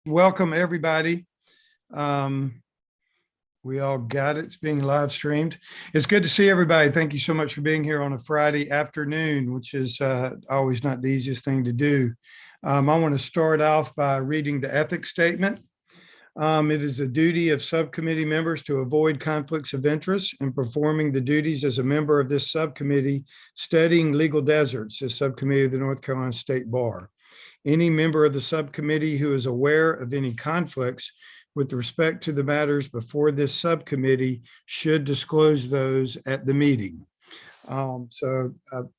Welcome, everybody. We all got it. It's being live streamed. It's good to see everybody. Thank you so much for being here on a Friday afternoon, which is always not the easiest thing to do. I want to start off by reading the ethics statement. It is the duty of subcommittee members to avoid conflicts of interest in performing the duties as a member of this subcommittee studying legal deserts, the subcommittee of the North Carolina State Bar. Any member of the subcommittee who is aware of any conflicts with respect to the matters before this subcommittee should disclose those at the meeting. I know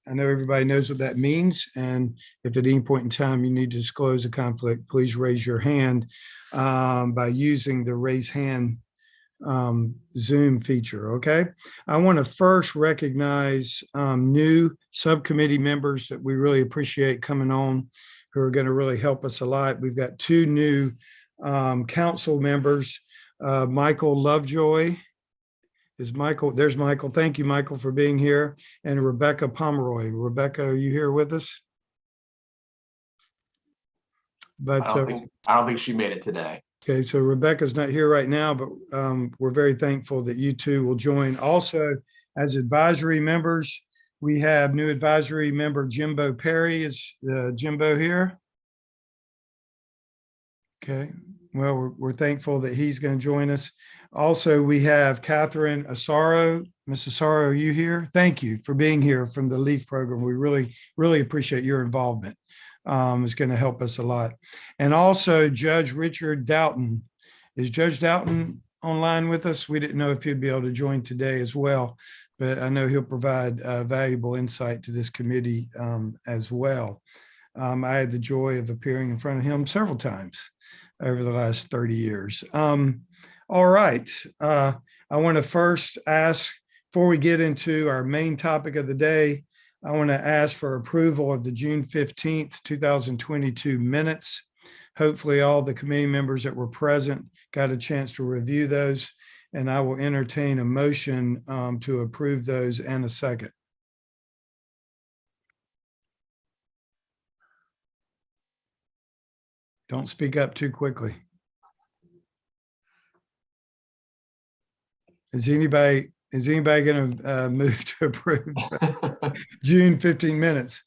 everybody knows what that means. And if at any point in time you need to disclose a conflict, please raise your hand by using the raise hand Zoom feature. Okay. I want to first recognize new subcommittee members that we really appreciate coming on, who are going to really help us a lot. We've got two new council members, Michael Lovejoy. There's Michael. Thank you, Michael, for being here. And Rebecca Pomeroy. Rebecca, are you here with us? But I don't think she made it today. Okay, so Rebecca's not here right now, but we're very thankful that you two will join. Also, as advisory members, we have new advisory member Jimbo Perry. Is Jimbo here? Okay, well, we're thankful that he's going to join us. Also, we have Catherine Asaro. Ms. Asaro, are you here? Thank you for being here from the LEAF program. We really appreciate your involvement. It's going to help us a lot. And also Judge Richard Doughton. Is Judge Doughton online with us? We didn't know if he'd be able to join today as well, but I know he'll provide valuable insight to this committee as well. I had the joy of appearing in front of him several times over the last 30 years. All right. I want to first ask, before we get into our main topic of the day, I want to ask for approval of the June 15th, 2022 minutes. Hopefully all the committee members that were present got a chance to review those, and I will entertain a motion to approve those in a second. Don't speak up too quickly. Is anybody going to move to approve June 15 minutes?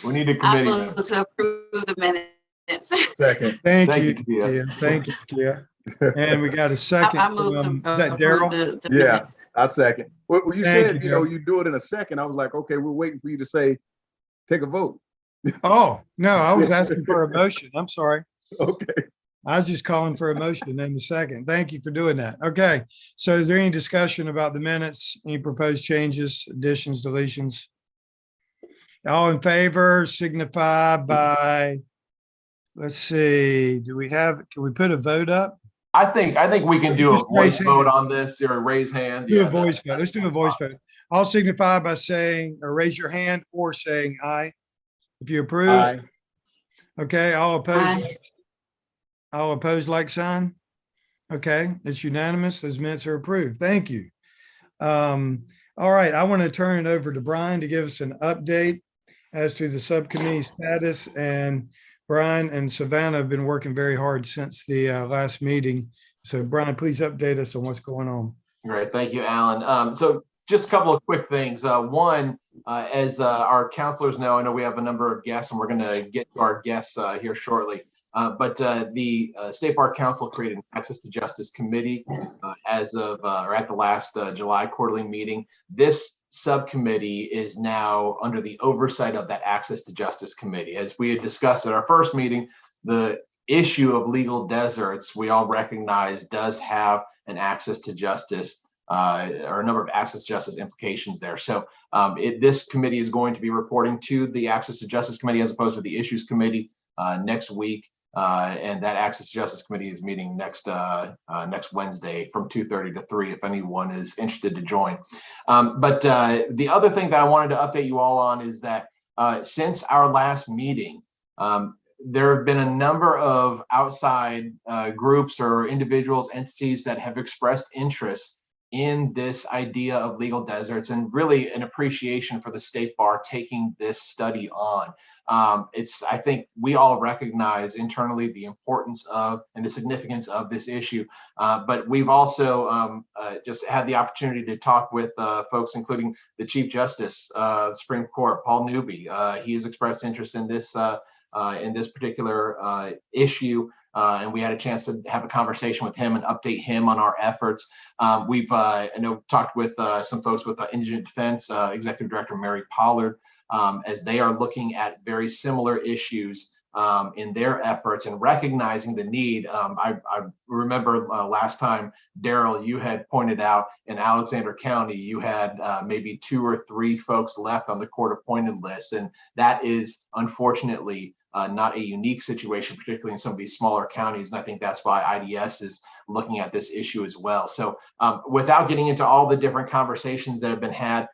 We need a committee. I move to approve the minutes. Second. Thank you, Tia. Thank you, Tia. And we got a second. I move to Is that approve Daryl? the Yeah, minutes. I second. Well, you Thank said, you, you do it in a second. I was like, okay, we're waiting for you to say, take a vote. Oh, no, I was asking for a motion. I'm sorry. Okay. I was just calling for a motion in a second. Thank you for doing that. Okay. So is there any discussion about the minutes? Any proposed changes, additions, deletions? All in favor signify by, let's see, can we put a vote up? I think we can do a Just raise voice vote hand. on this or a raise hand. Do Yeah, a voice vote. Let's do a voice vote. I'll signify by saying, or raise your hand or saying aye. If you approve. Aye. Okay, all opposed. Aye. All opposed, like sign. Okay, it's unanimous. Those minutes are approved. Thank you. All right, I want to turn it over to Brian to give us an update as to the subcommittee status. And Brian and Savannah have been working very hard since the last meeting. So Brian, please update us on what's going on. Great, thank you, Alan. So just a couple of quick things. One, as our counselors know, I know we have a number of guests, and we're going to get to our guests here shortly. But the State Bar Council created an Access to Justice Committee as of or at the last July quarterly meeting. This subcommittee is now under the oversight of that Access to Justice Committee. As we had discussed at our first meeting, the issue of legal deserts, we all recognize, does have an access to justice or a number of access to justice implications there. So this committee is going to be reporting to the Access to Justice Committee as opposed to the Issues Committee next week. And that Access to Justice Committee is meeting next Wednesday from 2:30 to 3 if anyone is interested to join. But the other thing that I wanted to update you all on is that since our last meeting, there have been a number of outside groups or individuals, entities that have expressed interest in this idea of legal deserts and really an appreciation for the State Bar taking this study on. I think we all recognize internally the importance of and the significance of this issue. But we've also just had the opportunity to talk with folks, including the Chief Justice of the Supreme Court, Paul Newby. He has expressed interest in this particular issue. And we had a chance to have a conversation with him and update him on our efforts. We've I know talked with some folks with Indigent Defense, Executive Director Mary Pollard, as they are looking at very similar issues in their efforts and recognizing the need. I remember last time, Daryl, you had pointed out in Alexander County, you had maybe 2 or 3 folks left on the court appointed list. And that is unfortunately not a unique situation, particularly in some of these smaller counties. And I think that's why IDS is looking at this issue as well. So without getting into all the different conversations that have been had,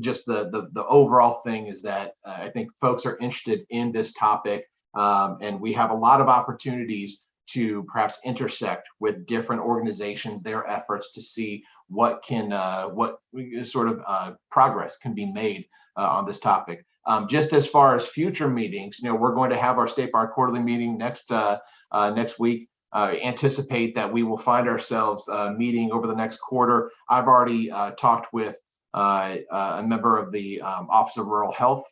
just the overall thing is that I think folks are interested in this topic, and we have a lot of opportunities to perhaps intersect with different organizations, their efforts to see what sort of progress can be made on this topic. Just as far as future meetings, we're going to have our State Bar quarterly meeting next week. Anticipate that we will find ourselves meeting over the next quarter. I've already talked with a member of the Office of Rural Health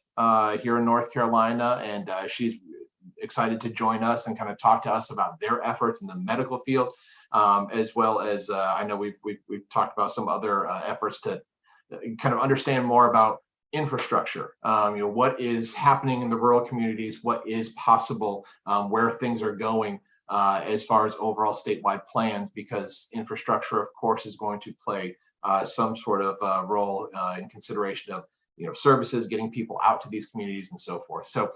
here in North Carolina, and she's excited to join us and kind of talk to us about their efforts in the medical field, as well as I know we've talked about some other efforts to kind of understand more about infrastructure, what is happening in the rural communities, what is possible, where things are going as far as overall statewide plans, because infrastructure, of course, is going to play some sort of role in consideration of services, getting people out to these communities and so forth. So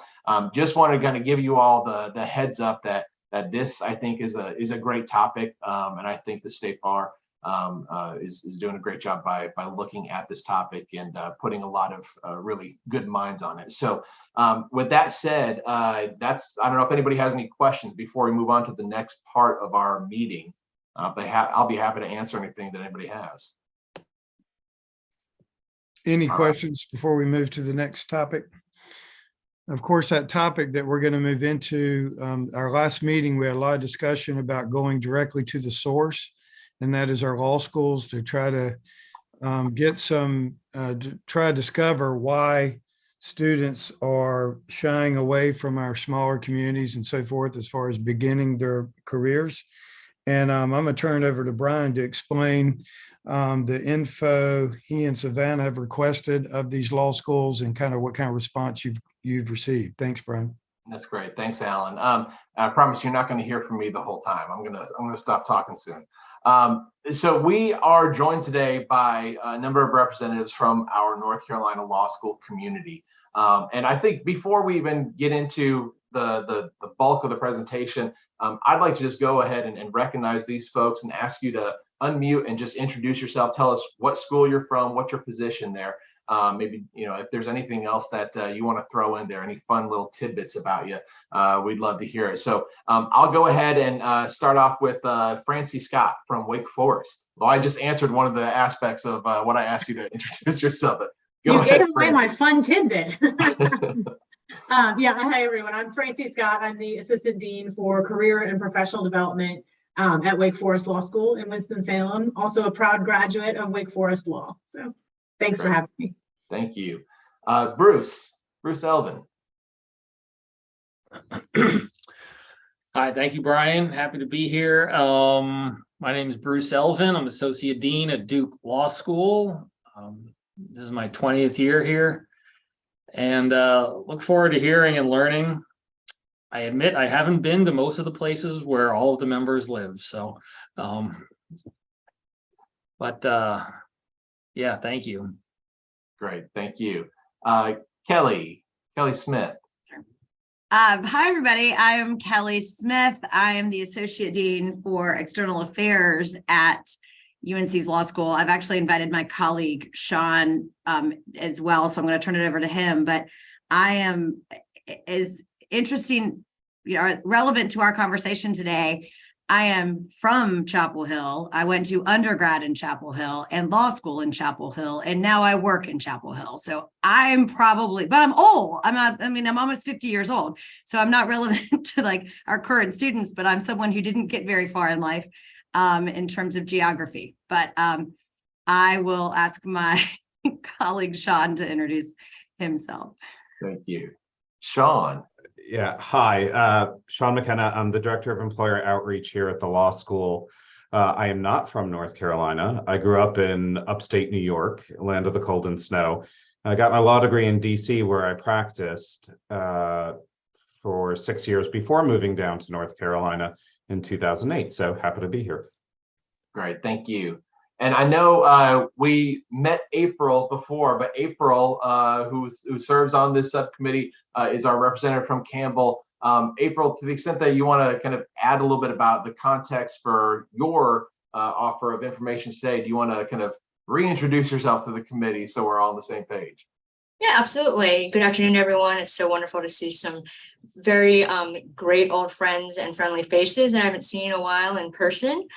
just want to kind of give you all the heads up that this, I think, is a great topic, and I think the State Bar is doing a great job by looking at this topic and putting a lot of really good minds on it. So with that said, I don't know if anybody has any questions before we move on to the next part of our meeting, but I'll be happy to answer anything that anybody has. Any questions before we move to the next topic? Of course, that topic that we're going to move into, our last meeting, we had a lot of discussion about going directly to the source, and that is our law schools, to try to try to discover why students are shying away from our smaller communities and so forth as far as beginning their careers. And I'm going to turn it over to Brian to explain the info he and Savannah have requested of these law schools and kind of what kind of response you've received. Thanks, Brian. That's great. Thanks, Alan. I promise you're not going to hear from me the whole time. I'm going to stop talking soon. So we are joined today by a number of representatives from our North Carolina law school community. And I think before we even get into the bulk of the presentation, I'd like to just go ahead and recognize these folks and ask you to unmute and just introduce yourself. Tell us what school you're from, what's your position there. Maybe, if there's anything else that you want to throw in there, any fun little tidbits about you, we'd love to hear it. So I'll go ahead and start off with Francie Scott from Wake Forest. Well, I just answered one of the aspects of what I asked you to introduce yourself. But you gave away my fun tidbit. Yeah, hi everyone. I'm Francie Scott. I'm the Assistant Dean for Career and Professional Development at Wake Forest Law School in Winston-Salem. Also a proud graduate of Wake Forest Law. So thanks for having me. Thank you. Bruce Elvin. Hi, thank you, Brian. Happy to be here. My name is Bruce Elvin. I'm Associate Dean at Duke Law School. This is my 20th year here, and look forward to hearing and learning. I admit I haven't been to most of the places where all of the members live, so yeah, thank you. Great, thank you. Kelly Smith. Hi, everybody. I am Kelly Smith. I am the Associate Dean for External Affairs at UNC's Law School. I've actually invited my colleague, Sean, as well, so I'm going to turn it over to him. But I am, is interesting, relevant to our conversation today. I am from Chapel Hill. I went to undergrad in Chapel Hill and law school in Chapel Hill, and now I work in Chapel Hill. So I'm probably, but I'm old. I'm almost 50 years old. So I'm not relevant to like our current students, but I'm someone who didn't get very far in life in terms of geography. But I will ask my colleague Sean to introduce himself. Thank you. Sean. Yeah, hi, Sean McKenna. I'm the Director of Employer Outreach here at the law school. I am not from North Carolina. I grew up in upstate New York, land of the cold and snow. I got my law degree in DC, where I practiced for 6 years before moving down to North Carolina in 2008. So happy to be here. Great, thank you. And I know we met April before, but April, who serves on this subcommittee, is our representative from Campbell. April, to the extent that you want to kind of add a little bit about the context for your offer of information today, do you want to kind of reintroduce yourself to the committee so we're all on the same page? Yeah, absolutely. Good afternoon, everyone. It's so wonderful to see some very great old friends and friendly faces that I haven't seen in a while in person.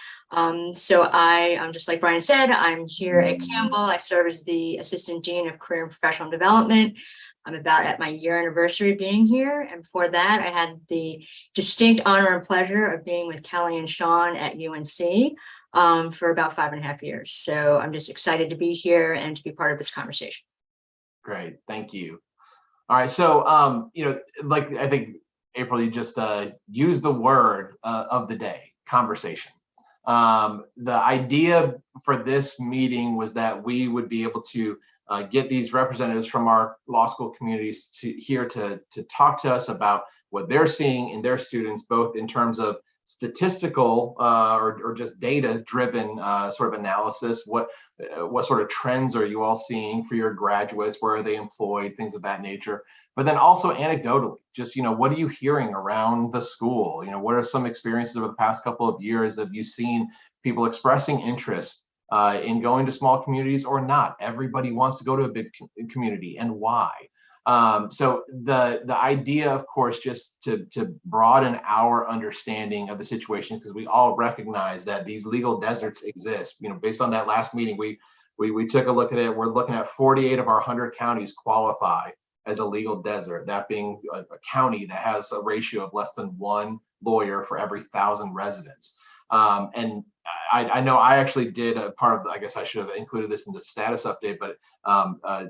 So I'm just like Brian said, I'm here at Campbell. I serve as the Assistant Dean of Career and Professional Development. I'm about at my year anniversary being here. And before that, I had the distinct honor and pleasure of being with Kelly and Sean at UNC for about 5.5 years. So I'm just excited to be here and to be part of this conversation. Great, thank you. All right, so like I think April, you just used the word of the day, conversation. The idea for this meeting was that we would be able to get these representatives from our law school communities here to talk to us about what they're seeing in their students, both in terms of statistical or just data-driven sort of analysis. What sort of trends are you all seeing for your graduates? Where are they employed? Things of that nature. But then also anecdotally, just what are you hearing around the school? What are some experiences over the past couple of years? Have you seen people expressing interest in going to small communities or not? Everybody wants to go to a big community, and why? So the idea, of course, just to broaden our understanding of the situation, because we all recognize that these legal deserts exist. Based on that last meeting, we took a look at it. We're looking at 48 of our 100 counties qualify as a legal desert, that being a county that has a ratio of less than one lawyer for every 1,000 residents. And I know I actually did a part of, I guess I should have included this in the status update, but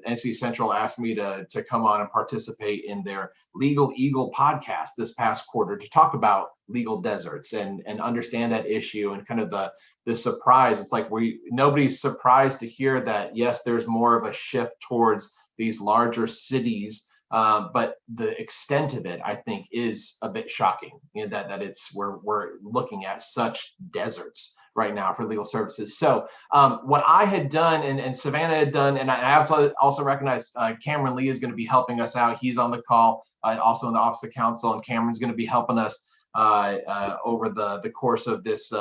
NC Central asked me to come on and participate in their Legal Eagle podcast this past quarter to talk about legal deserts and understand that issue and kind of the surprise. It's like nobody's surprised to hear that, yes, there's more of a shift towards these larger cities, but the extent of it, I think, is a bit shocking. That we're looking at such deserts right now for legal services. So what I had done and Savannah had done, and I have to also recognize Cameron Lee is going to be helping us out. He's on the call, also in the Office of Counsel, and Cameron's going to be helping us over the course of this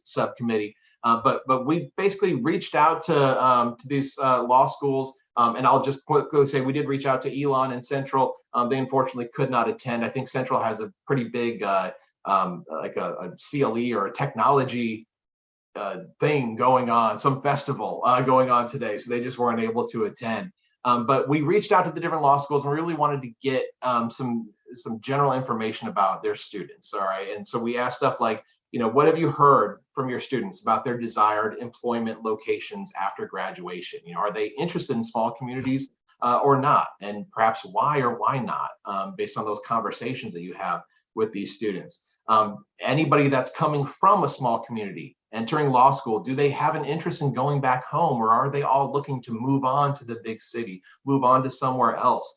subcommittee. But we basically reached out to these law schools. And I'll just quickly say we did reach out to Elon and Central. They unfortunately could not attend. I think Central has a pretty big like a CLE or a technology thing going on, some festival going on today. So they just weren't able to attend. But we reached out to the different law schools and we really wanted to get some general information about their students. All right. And so we asked stuff like, what have you heard from your students about their desired employment locations after graduation? Are they interested in small communities or not? And perhaps why or why not, based on those conversations that you have with these students. Anybody that's coming from a small community, entering law school, do they have an interest in going back home, or are they all looking to move on to the big city, move on to somewhere else?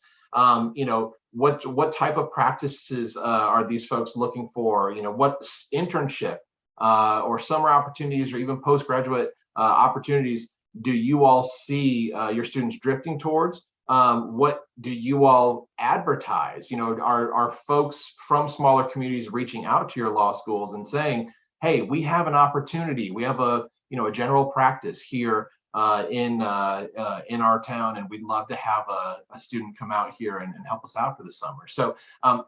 What type of practices are these folks looking for? What internship or summer opportunities or even postgraduate opportunities do you all see your students drifting towards? What do you all advertise? Are folks from smaller communities reaching out to your law schools and saying, hey, we have an opportunity. We have a general practice here in our town, and we'd love to have a student come out here and help us out for the summer. So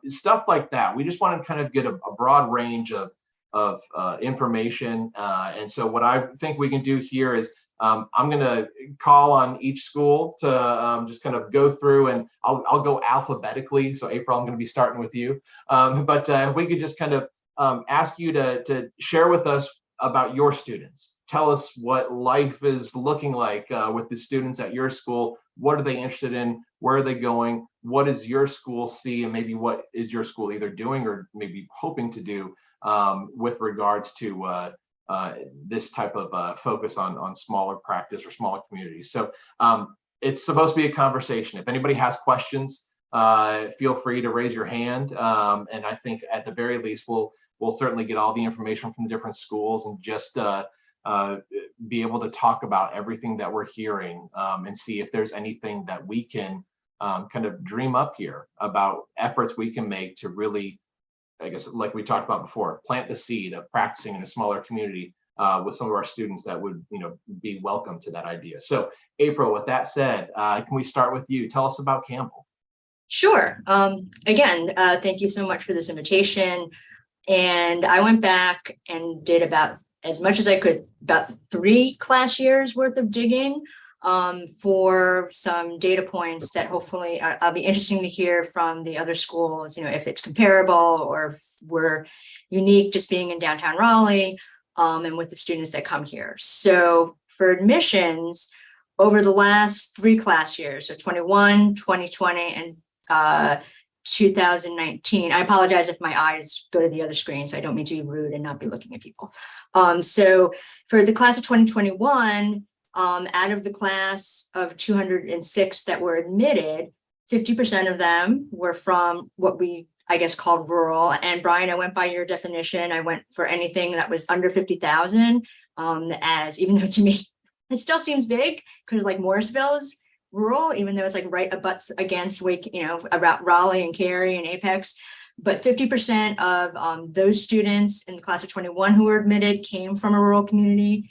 stuff like that. We just want to kind of get a broad range of information. And so what I think we can do here is I'm going to call on each school to just kind of go through, and I'll go alphabetically. So April, I'm going to be starting with you. But if we could just kind of ask you to share with us about your students. Tell us what life is looking like with the students at your school. What are they interested in? Where are they going? What does your school see? And maybe what is your school either doing or maybe hoping to do with regards to this type of focus on smaller practice or smaller communities. So it's supposed to be a conversation. If anybody has questions, feel free to raise your hand. And I think at the very least, we'll certainly get all the information from the different schools and just be able to talk about everything that we're hearing and see if there's anything that we can kind of dream up here about efforts we can make to really, I guess, like we talked about before, plant the seed of practicing in a smaller community with some of our students that would, be welcome to that idea. So April, with that said, can we start with you? Tell us about Campbell. Sure. Again, thank you so much for this invitation. And I went back and did about as much as I could, about 3 class years worth of digging for some data points that hopefully I'll be interesting to hear from the other schools, if it's comparable or if we're unique just being in downtown Raleigh and with the students that come here. So for admissions over the last 3 class years, so 21, 2020, and 2019. I apologize if my eyes go to the other screen, so I don't mean to be rude and not be looking at people. So for the class of 2021, out of the class of 206 that were admitted, 50% of them were from what we, I guess, called rural. And Brian, I went by your definition. I went for anything that was under 50,000, as even though to me, it still seems big because like Morrisville's rural, even though it's like right abuts against Wake, about Raleigh and Cary and Apex. But 50% of those students in the class of 21 who were admitted came from a rural community.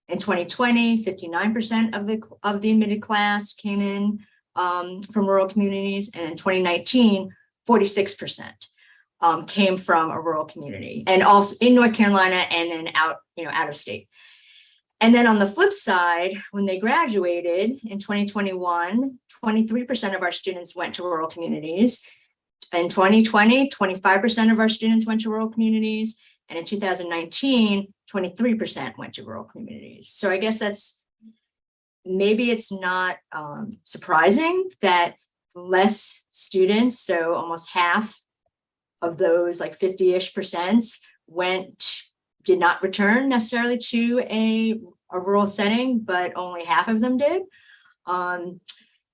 In 2020, 59% of the admitted class came in from rural communities, and in 2019, 46% came from a rural community, and also in North Carolina and then out of state. And then on the flip side, when they graduated in 2021, 23% of our students went to rural communities. In 2020, 25% of our students went to rural communities. And in 2019, 23% went to rural communities. So I guess that's, maybe it's not surprising that less students, so almost half of those, like 50-ish% did not return necessarily to a rural setting, but only half of them did. And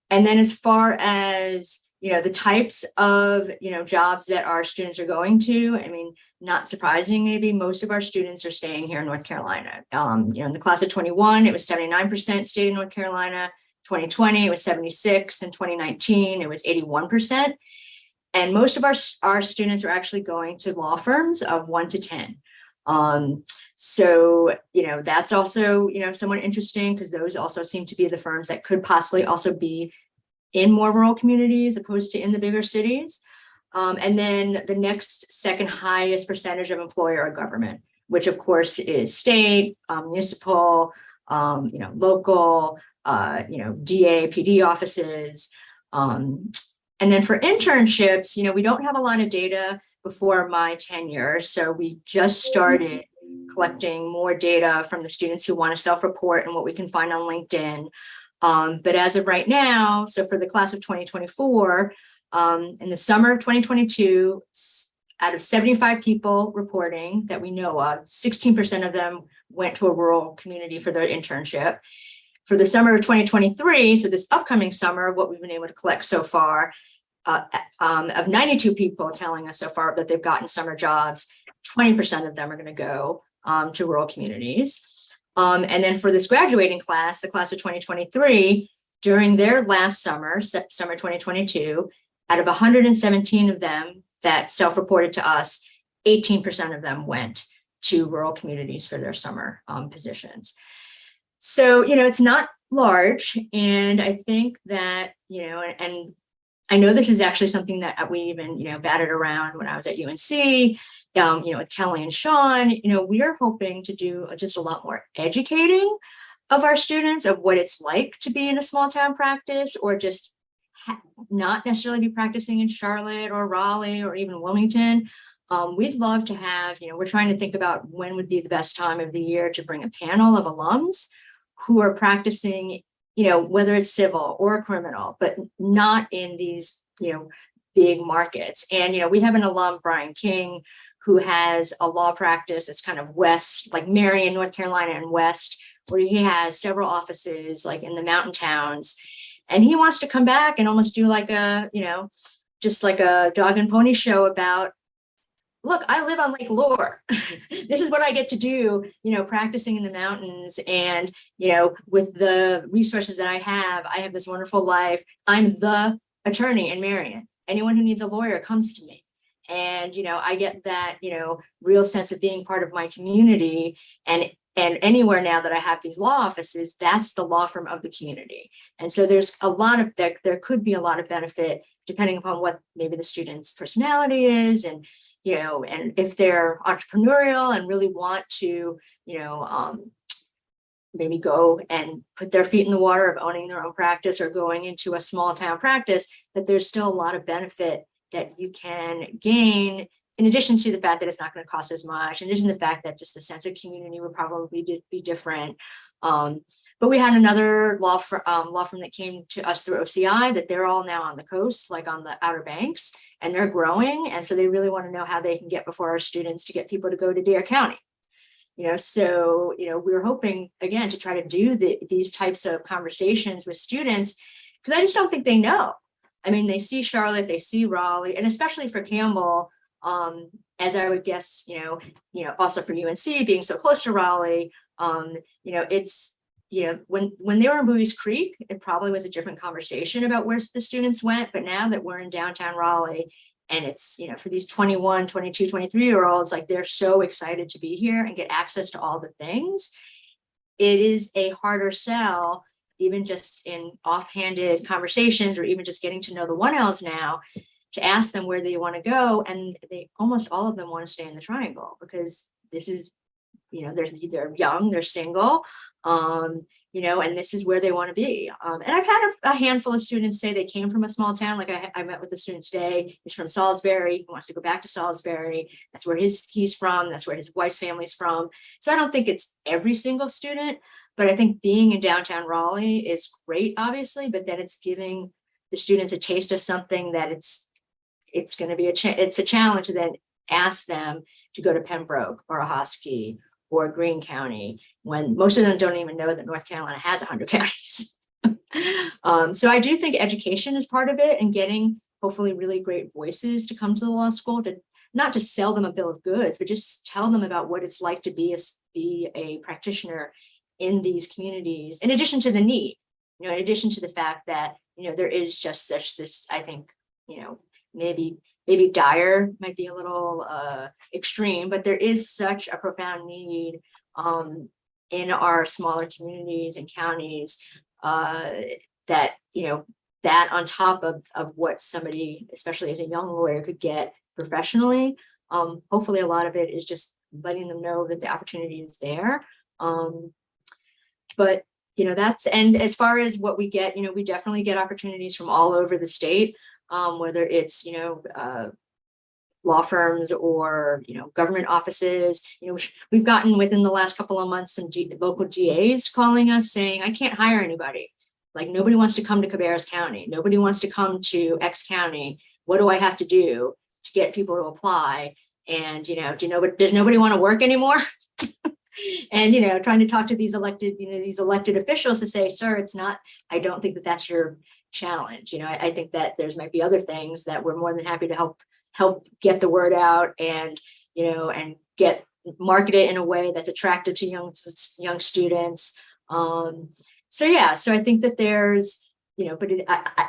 then as far as, the types of, jobs that our students are going to, I mean, not surprising, maybe most of our students are staying here in North Carolina. In the class of 21, it was 79% stayed in North Carolina. 2020, it was 76. In 2019, it was 81%. And most of our students are actually going to law firms of 1 to 10. So, that's also, somewhat interesting because those also seem to be the firms that could possibly also be in more rural communities opposed to in the bigger cities. And then the next second highest percentage of employer or government, which of course is state, municipal, local, DA, PD offices. And then for internships, we don't have a lot of data before my tenure. So we just started collecting more data from the students who want to self-report and what we can find on LinkedIn. But as of right now, so for the class of 2024, in the summer of 2022, out of 75 people reporting that we know of, 16% of them went to a rural community for their internship. For the summer of 2023, so this upcoming summer, what we've been able to collect so far, of 92 people telling us so far that they've gotten summer jobs, 20% of them are going to go to rural communities. And then for this graduating class, the class of 2023, during their last summer, summer 2022, out of 117 of them that self-reported to us, 18% of them went to rural communities for their summer positions. So, it's not large. And I think that, and I know this is actually something that we even, batted around when I was at UNC with Kelly and Sean, we are hoping to do just a lot more educating of our students of what it's like to be in a small town practice, or just not necessarily be practicing in Charlotte or Raleigh or even Wilmington. We'd love to have, we're trying to think about when would be the best time of the year to bring a panel of alums who are practicing, whether it's civil or criminal, but not in these, big markets. And, we have an alum, Brian King, who has a law practice that's kind of west, like Marion, North Carolina and west, where he has several offices like in the mountain towns. And he wants to come back and almost do like a, just like a dog and pony show about, look, I live on Lake Lore. This is what I get to do, practicing in the mountains. And, with the resources that I have this wonderful life. I'm the attorney in Marion. Anyone who needs a lawyer comes to me. And, I get that, real sense of being part of my community. And anywhere now that I have these law offices, that's the law firm of the community. And so there's a lot of, there could be a lot of benefit depending upon what maybe the student's personality is, and, and if they're entrepreneurial and really want to, maybe go and put their feet in the water of owning their own practice or going into a small town practice, that there's still a lot of benefit that you can gain, in addition to the fact that it's not going to cost as much, in addition to the fact that just the sense of community would probably be different. But we had another law firm that came to us through OCI, that they're all now on the coast, like on the Outer Banks, and they're growing. And so they really want to know how they can get before our students to get people to go to Dare County. So, we're hoping, again, to try to do these types of conversations with students, because I just don't think they know. I mean, they see Charlotte, they see Raleigh, and especially for Campbell, as I would guess, also for UNC being so close to Raleigh, it's, when they were in Bowie's Creek, it probably was a different conversation about where the students went. But now that we're in downtown Raleigh, and it's, for these 21, 22, 23-year-olds, like they're so excited to be here and get access to all the things, it is a harder sell, even just in offhanded conversations, or even just getting to know the 1Ls now, to ask them where they want to go. And they almost all of them want to stay in the Triangle, because this is, they're young, they're single, and this is where they want to be. And I've had a handful of students say they came from a small town. Like I met with a student today, he's from Salisbury, he wants to go back to Salisbury. That's where he's from, that's where his wife's family's from. So I don't think it's every single student, but I think being in downtown Raleigh is great, obviously, but then it's giving the students a taste of something that it's going to be it's a challenge to then ask them to go to Pembroke or Ahoskie or Greene County, when most of them don't even know that North Carolina has 100 counties. So I do think education is part of it, and getting hopefully really great voices to come to the law school, to not just sell them a bill of goods, but just tell them about what it's like to be a practitioner in these communities, in addition to the need, in addition to the fact that, there is just such this, I think, maybe dire might be a little extreme, but there is such a profound need in our smaller communities and counties that, that on top of what somebody, especially as a young lawyer, could get professionally, hopefully a lot of it is just letting them know that the opportunity is there. But and as far as what we get, we definitely get opportunities from all over the state, whether it's, law firms or, government offices. We've gotten within the last couple of months some local GAs calling us saying, I can't hire anybody. Like, nobody wants to come to Cabarrus County. Nobody wants to come to X County. What do I have to do to get people to apply? And, does nobody want to work anymore? And, trying to talk to these elected officials to say, sir, it's not, I don't think that that's your challenge. I think that there's might be other things that we're more than happy to help get the word out, and, and get market it in a way that's attractive to young students. So I think that there's, but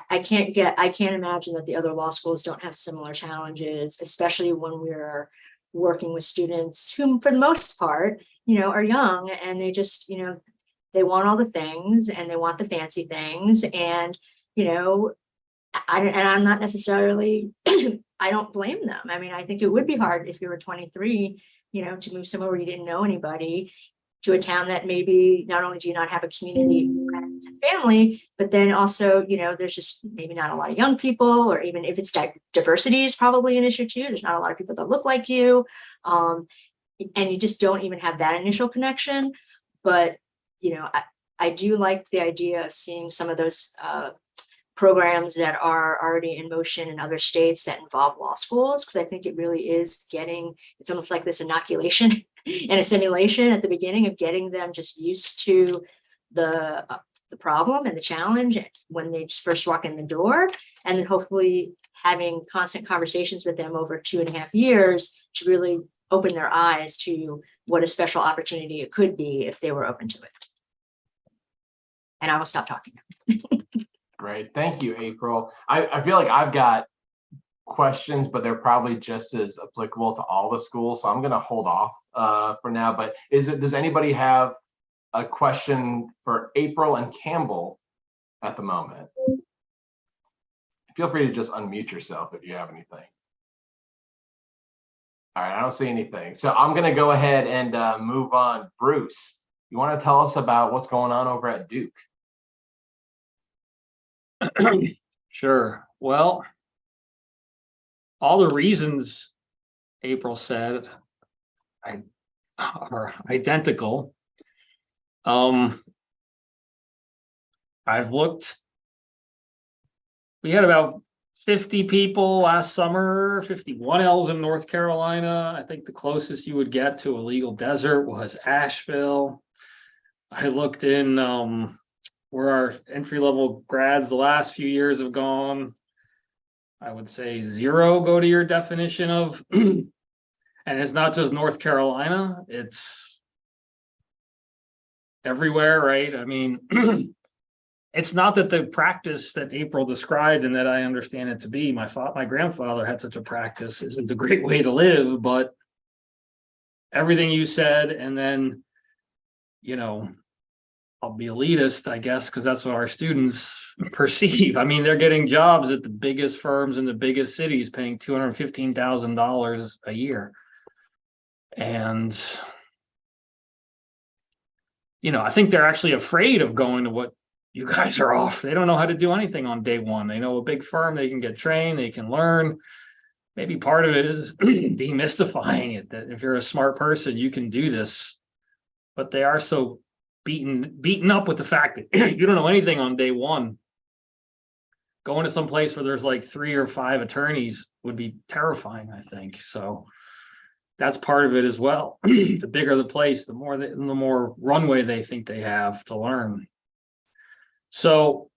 I can't imagine that the other law schools don't have similar challenges, especially when we're working with students whom, for the most part, are young, and they just, they want all the things, and they want the fancy things, and, I'm not necessarily I don't blame them. I mean, I think it would be hard if you were 23, to move somewhere where you didn't know anybody, to a town that maybe not only do you not have a community, friends and family, but then also, there's just maybe not a lot of young people, or even if it's diversity is probably an issue too. There's not a lot of people that look like you. And you just don't even have that initial connection. But, I do like the idea of seeing some of those programs that are already in motion in other states that involve law schools, because I think it really is it's almost like this inoculation and a simulation at the beginning of getting them just used to the problem and the challenge when they just first walk in the door, and then hopefully having constant conversations with them over 2.5 years to really open their eyes to what a special opportunity it could be if they were open to it. And I will stop talking now. Great. Thank you, April. I feel like I've got questions, but they're probably just as applicable to all the schools. So I'm going to hold off for now. But does anybody have a question for April and Campbell at the moment? Feel free to just unmute yourself if you have anything. All right, I don't see anything. So I'm going to go ahead and move on. Bruce, you want to tell us about what's going on over at Duke? Sure. Well, all the reasons April said are identical. I've looked. We had about 50 people last summer, 51 Ls in North Carolina. I think the closest you would get to a legal desert was Asheville. I looked in where our entry-level grads the last few years have gone. I would say 0 go to your definition of, and it's not just North Carolina, it's everywhere, right? I mean, it's not that the practice that April described and that I understand it to be, my grandfather had such a practice, isn't a great way to live, but everything you said, and then, I'll be elitist, I guess, because that's what our students perceive. I mean, they're getting jobs at the biggest firms in the biggest cities, paying $215,000 a year. And, I think they're actually afraid of going to what you guys are off. They don't know how to do anything on day one. They know a big firm, they can get trained, they can learn. Maybe part of it is demystifying it, that if you're a smart person, you can do this. But they are so beaten up with the fact that you don't know anything on day one. Going to some place where there's like 3 or 5 attorneys would be terrifying, I think. So that's part of it as well. The bigger the place, the more runway they think they have to learn. So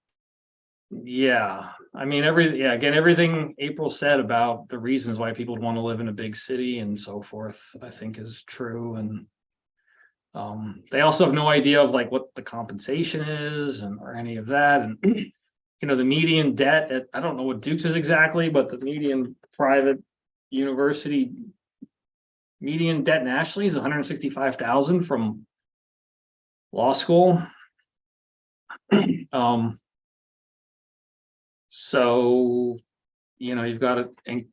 yeah, I mean, everything April said about the reasons why people would want to live in a big city and so forth, I think is true. And they also have no idea of like what the compensation is or any of that. And the median debt at, I don't know what Duke's is exactly, but the median private university median debt nationally is $165,000 from law school. So, you've got to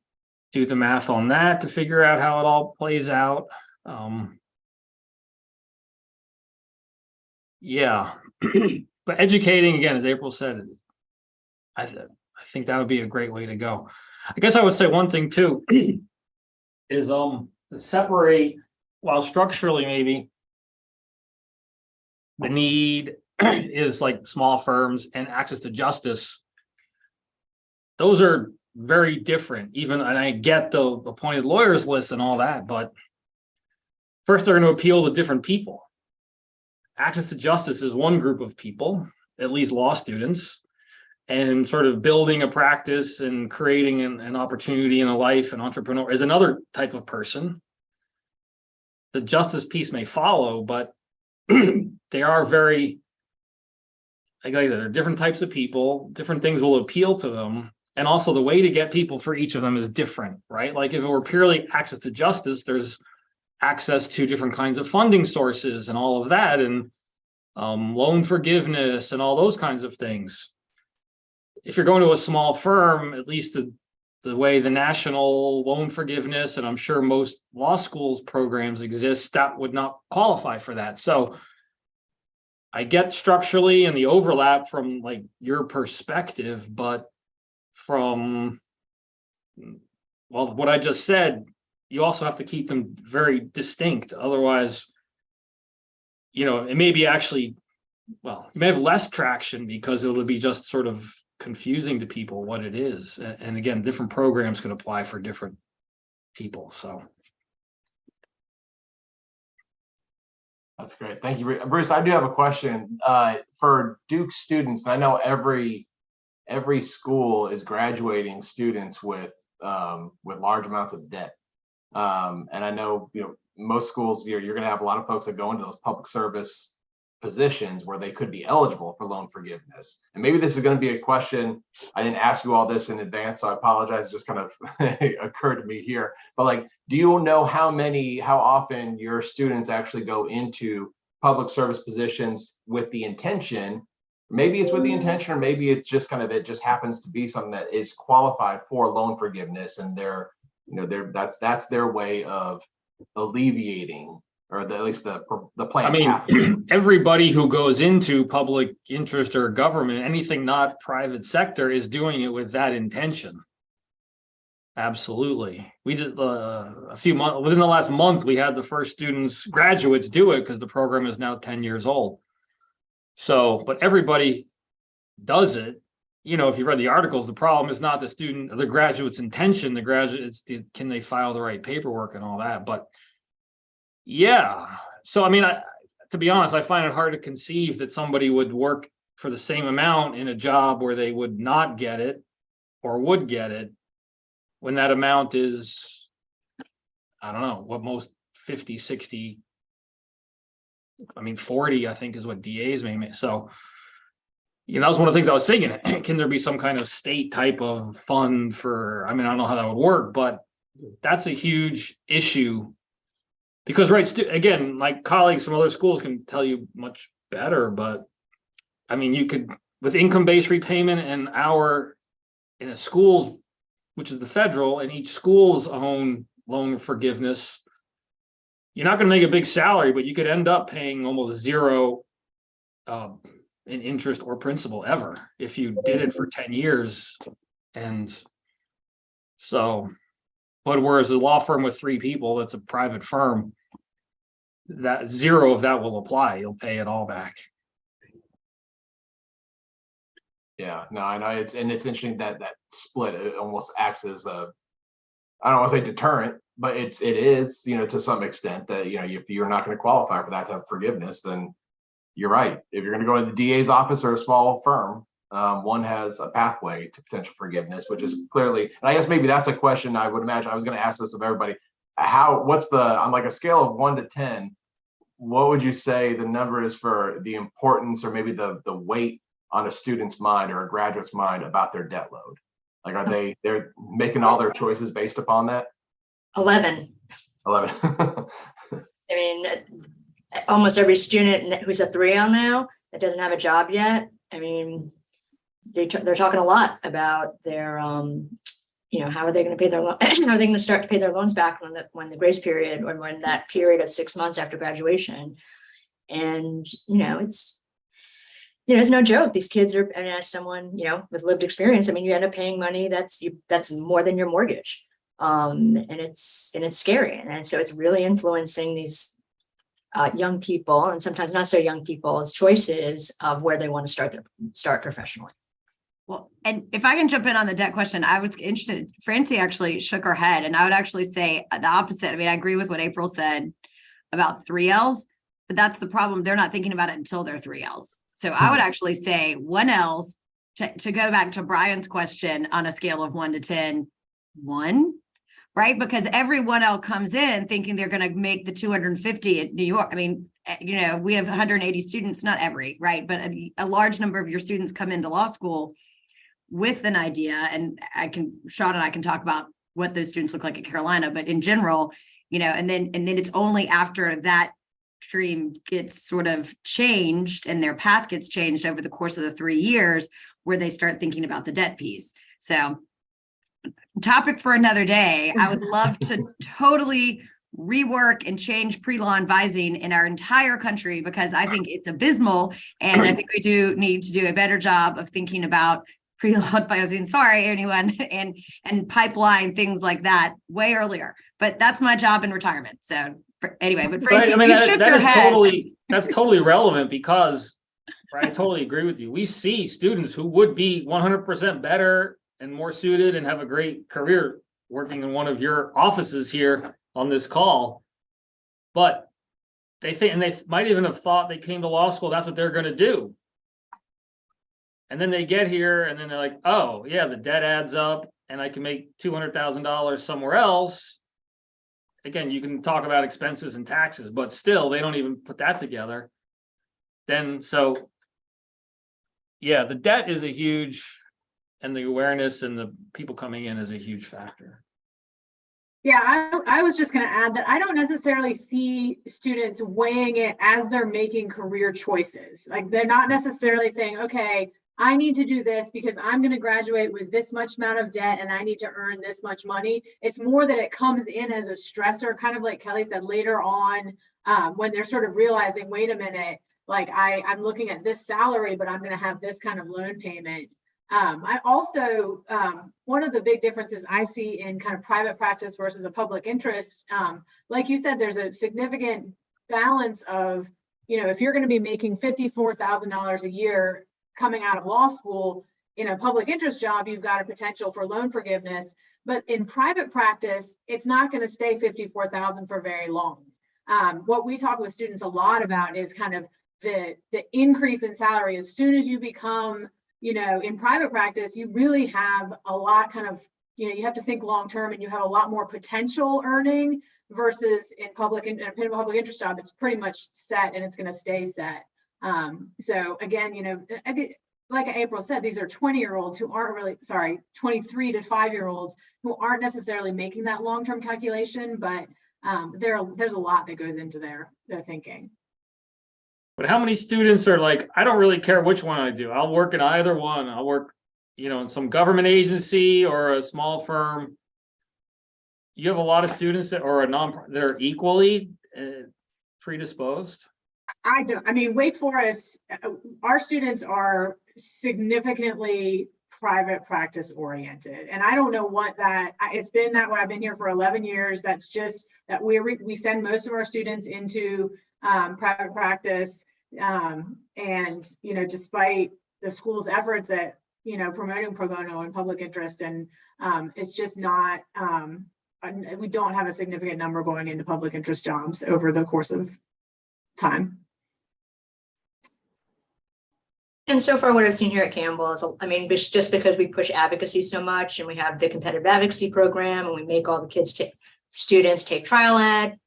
do the math on that to figure out how it all plays out. Yeah, but educating, again, as April said, I think that would be a great way to go. I guess I would say one thing too is to separate, while structurally maybe the need is like small firms and access to justice. Those are very different. And I get the appointed lawyers list and all that, but first they're going to appeal to different people. Access to justice is one group of people, at least law students, and sort of building a practice and creating an opportunity in a life, an entrepreneur is another type of person. The justice piece may follow, but they are very, like I said, they're different types of people, different things will appeal to them. And also the way to get people for each of them is different, right? Like if it were purely access to justice, there's access to different kinds of funding sources and all of that, and loan forgiveness and all those kinds of things. If you're going to a small firm, at least the the way the national loan forgiveness, and I'm sure most law schools programs exist, that would not qualify for that. So I get structurally and the overlap from like your perspective, but from, well, what I just said, you also have to keep them very distinct. Otherwise, it may be actually, well, you may have less traction because it'll be just sort of confusing to people what it is. And again, different programs can apply for different people. So. That's great. Thank you, Bruce. I do have a question for Duke students. And I know every school is graduating students with large amounts of debt. And I know, most schools, you're going to have a lot of folks that go into those public service positions where they could be eligible for loan forgiveness. And maybe this is going to be a question. I didn't ask you all this in advance, so I apologize. It just kind of occurred to me here. But like, do you know how often your students actually go into public service positions with the intention? Maybe it's with the intention, or maybe it's just it just happens to be something that is qualified for loan forgiveness, and that's their way of alleviating, or at least the plan. I mean, everybody who goes into public interest or government, anything not private sector, is doing it with that intention. Absolutely. We just a few months within the last month, we had the first graduates do it because the program is now 10 years old. So, but everybody does it. If you read the articles, the problem is not the graduate's intention. The graduate, can they file the right paperwork and all that. But yeah, so I mean, to be honest, I find it hard to conceive that somebody would work for the same amount in a job where they would not get it or would get it, when that amount is, I don't know, what most 50, 60, 40, I think is what DAs may make. So, that was one of the things I was thinking. Can there be some kind of state type of fund for, I don't know how that would work, but that's a huge issue. Because, right, again, my colleagues from other schools can tell you much better, but you could, with income-based repayment and in a school's, which is the federal, and each school's own loan forgiveness, you're not going to make a big salary, but you could end up paying almost zero in interest or principal ever if you did it for 10 years. And so, but whereas a law firm with 3 people, that's a private firm, that zero of that will apply. You'll pay it all back. Yeah, no, I know it's interesting that split, it almost acts as a, I don't want to say deterrent, but it is, to some extent that, if you're not going to qualify for that type of forgiveness, then you're right. If you're going to go to the DA's office or a small firm, one has a pathway to potential forgiveness, which is clearly, and I guess maybe that's a question I would imagine. I was going to ask this of everybody. What's on like a scale of 1 to 10, what would you say the number is for the importance, or maybe the weight on a student's mind or a graduate's mind about their debt load? Like, they're making all their choices based upon that? 11. 11. Almost every student who's a 3L now that doesn't have a job yet, they're talking a lot about their, how are they going to pay their loan? How are they going to start to pay their loans back when the grace period, or when that period of 6 months after graduation? And, it's no joke. These kids are, and as someone, with lived experience, you end up paying money that's more than your mortgage. And it's scary. And so it's really influencing these young people, and sometimes not so young people's choices of where they want to start professionally. Well, and if I can jump in on the debt question, I was interested. Francie actually shook her head, and I would actually say the opposite. I agree with what April said about 3Ls, but that's the problem. They're not thinking about it until they're 3Ls. So I would actually say 1Ls, to go back to Brian's question, on a scale of 1 to 10, 1, right? Because every 1L comes in thinking they're going to make the 250 at New York. We have 180 students, not every, right? But a large number of your students come into law school with an idea, and Sean and I can talk about what those students look like at Carolina, but in general, and then it's only after that stream gets sort of changed and their path gets changed over the course of the 3 years where they start thinking about the debt piece. So topic for another day. I would love to totally rework and change pre-law advising in our entire country because I think it's abysmal. And I think we do need to do a better job of thinking about pre-law advising, sorry, anyone, and pipeline, things like that way earlier. But that's my job in retirement. So anyway, but Francie, I mean, you shook that your is head. that's totally relevant because I totally agree with you. We see students who would be 100% better and more suited and have a great career working in one of your offices here on this call, but they think, and they might even have thought they came to law school, that's what they're going to do. And then they get here and then they're like, oh yeah, the debt adds up and I can make $200,000 somewhere else. Again, you can talk about expenses and taxes, but still they don't even put that together. Then, so yeah, the debt is a huge, and the awareness and the people coming in is a huge factor. Yeah, I was just going to add that I don't necessarily see students weighing it as they're making career choices. Like they're not necessarily saying, okay, I need to do this because I'm going to graduate with this much amount of debt and I need to earn this much money. It's more that it comes in as a stressor, kind of like Kelly said, later on when they're sort of realizing, wait a minute, like I'm looking at this salary, but I'm going to have this kind of loan payment. I also, one of the big differences I see in kind of private practice versus a public interest, like you said, there's a significant balance of, you know, if you're going to be making $54,000 a year coming out of law school in a public interest job, you've got a potential for loan forgiveness. But in private practice, it's not going to stay 54,000 for very long. What we talk with students a lot about is kind of the increase in salary as soon as you become, you know, in private practice, you really have a lot kind of, you know, you have to think long-term and you have a lot more potential earning versus in a public interest job, it's pretty much set and it's going to stay set. So again, you know, like April said, these are 20-year-olds who aren't really, 23 to 5-year-olds who aren't necessarily making that long-term calculation, but there's a lot that goes into their thinking. But how many students are like, I don't really care which one I do. I'll work in either one. I'll work, you know, in some government agency or a small firm. You have a lot of students that are that are equally predisposed. I don't. I mean, Wake Forest, our students are significantly private practice oriented, and I don't know what that. It's been that way. I've been here for 11 years. That's just that we send most of our students into private practice, and you know, despite the school's efforts at, you know, promoting pro bono and public interest, and it's just not. We don't have a significant number going into public interest jobs over the course of time. And so far, what I've seen here at Campbell is, I mean, just because we push advocacy so much and we have the competitive advocacy program and we make all the students take trial ad,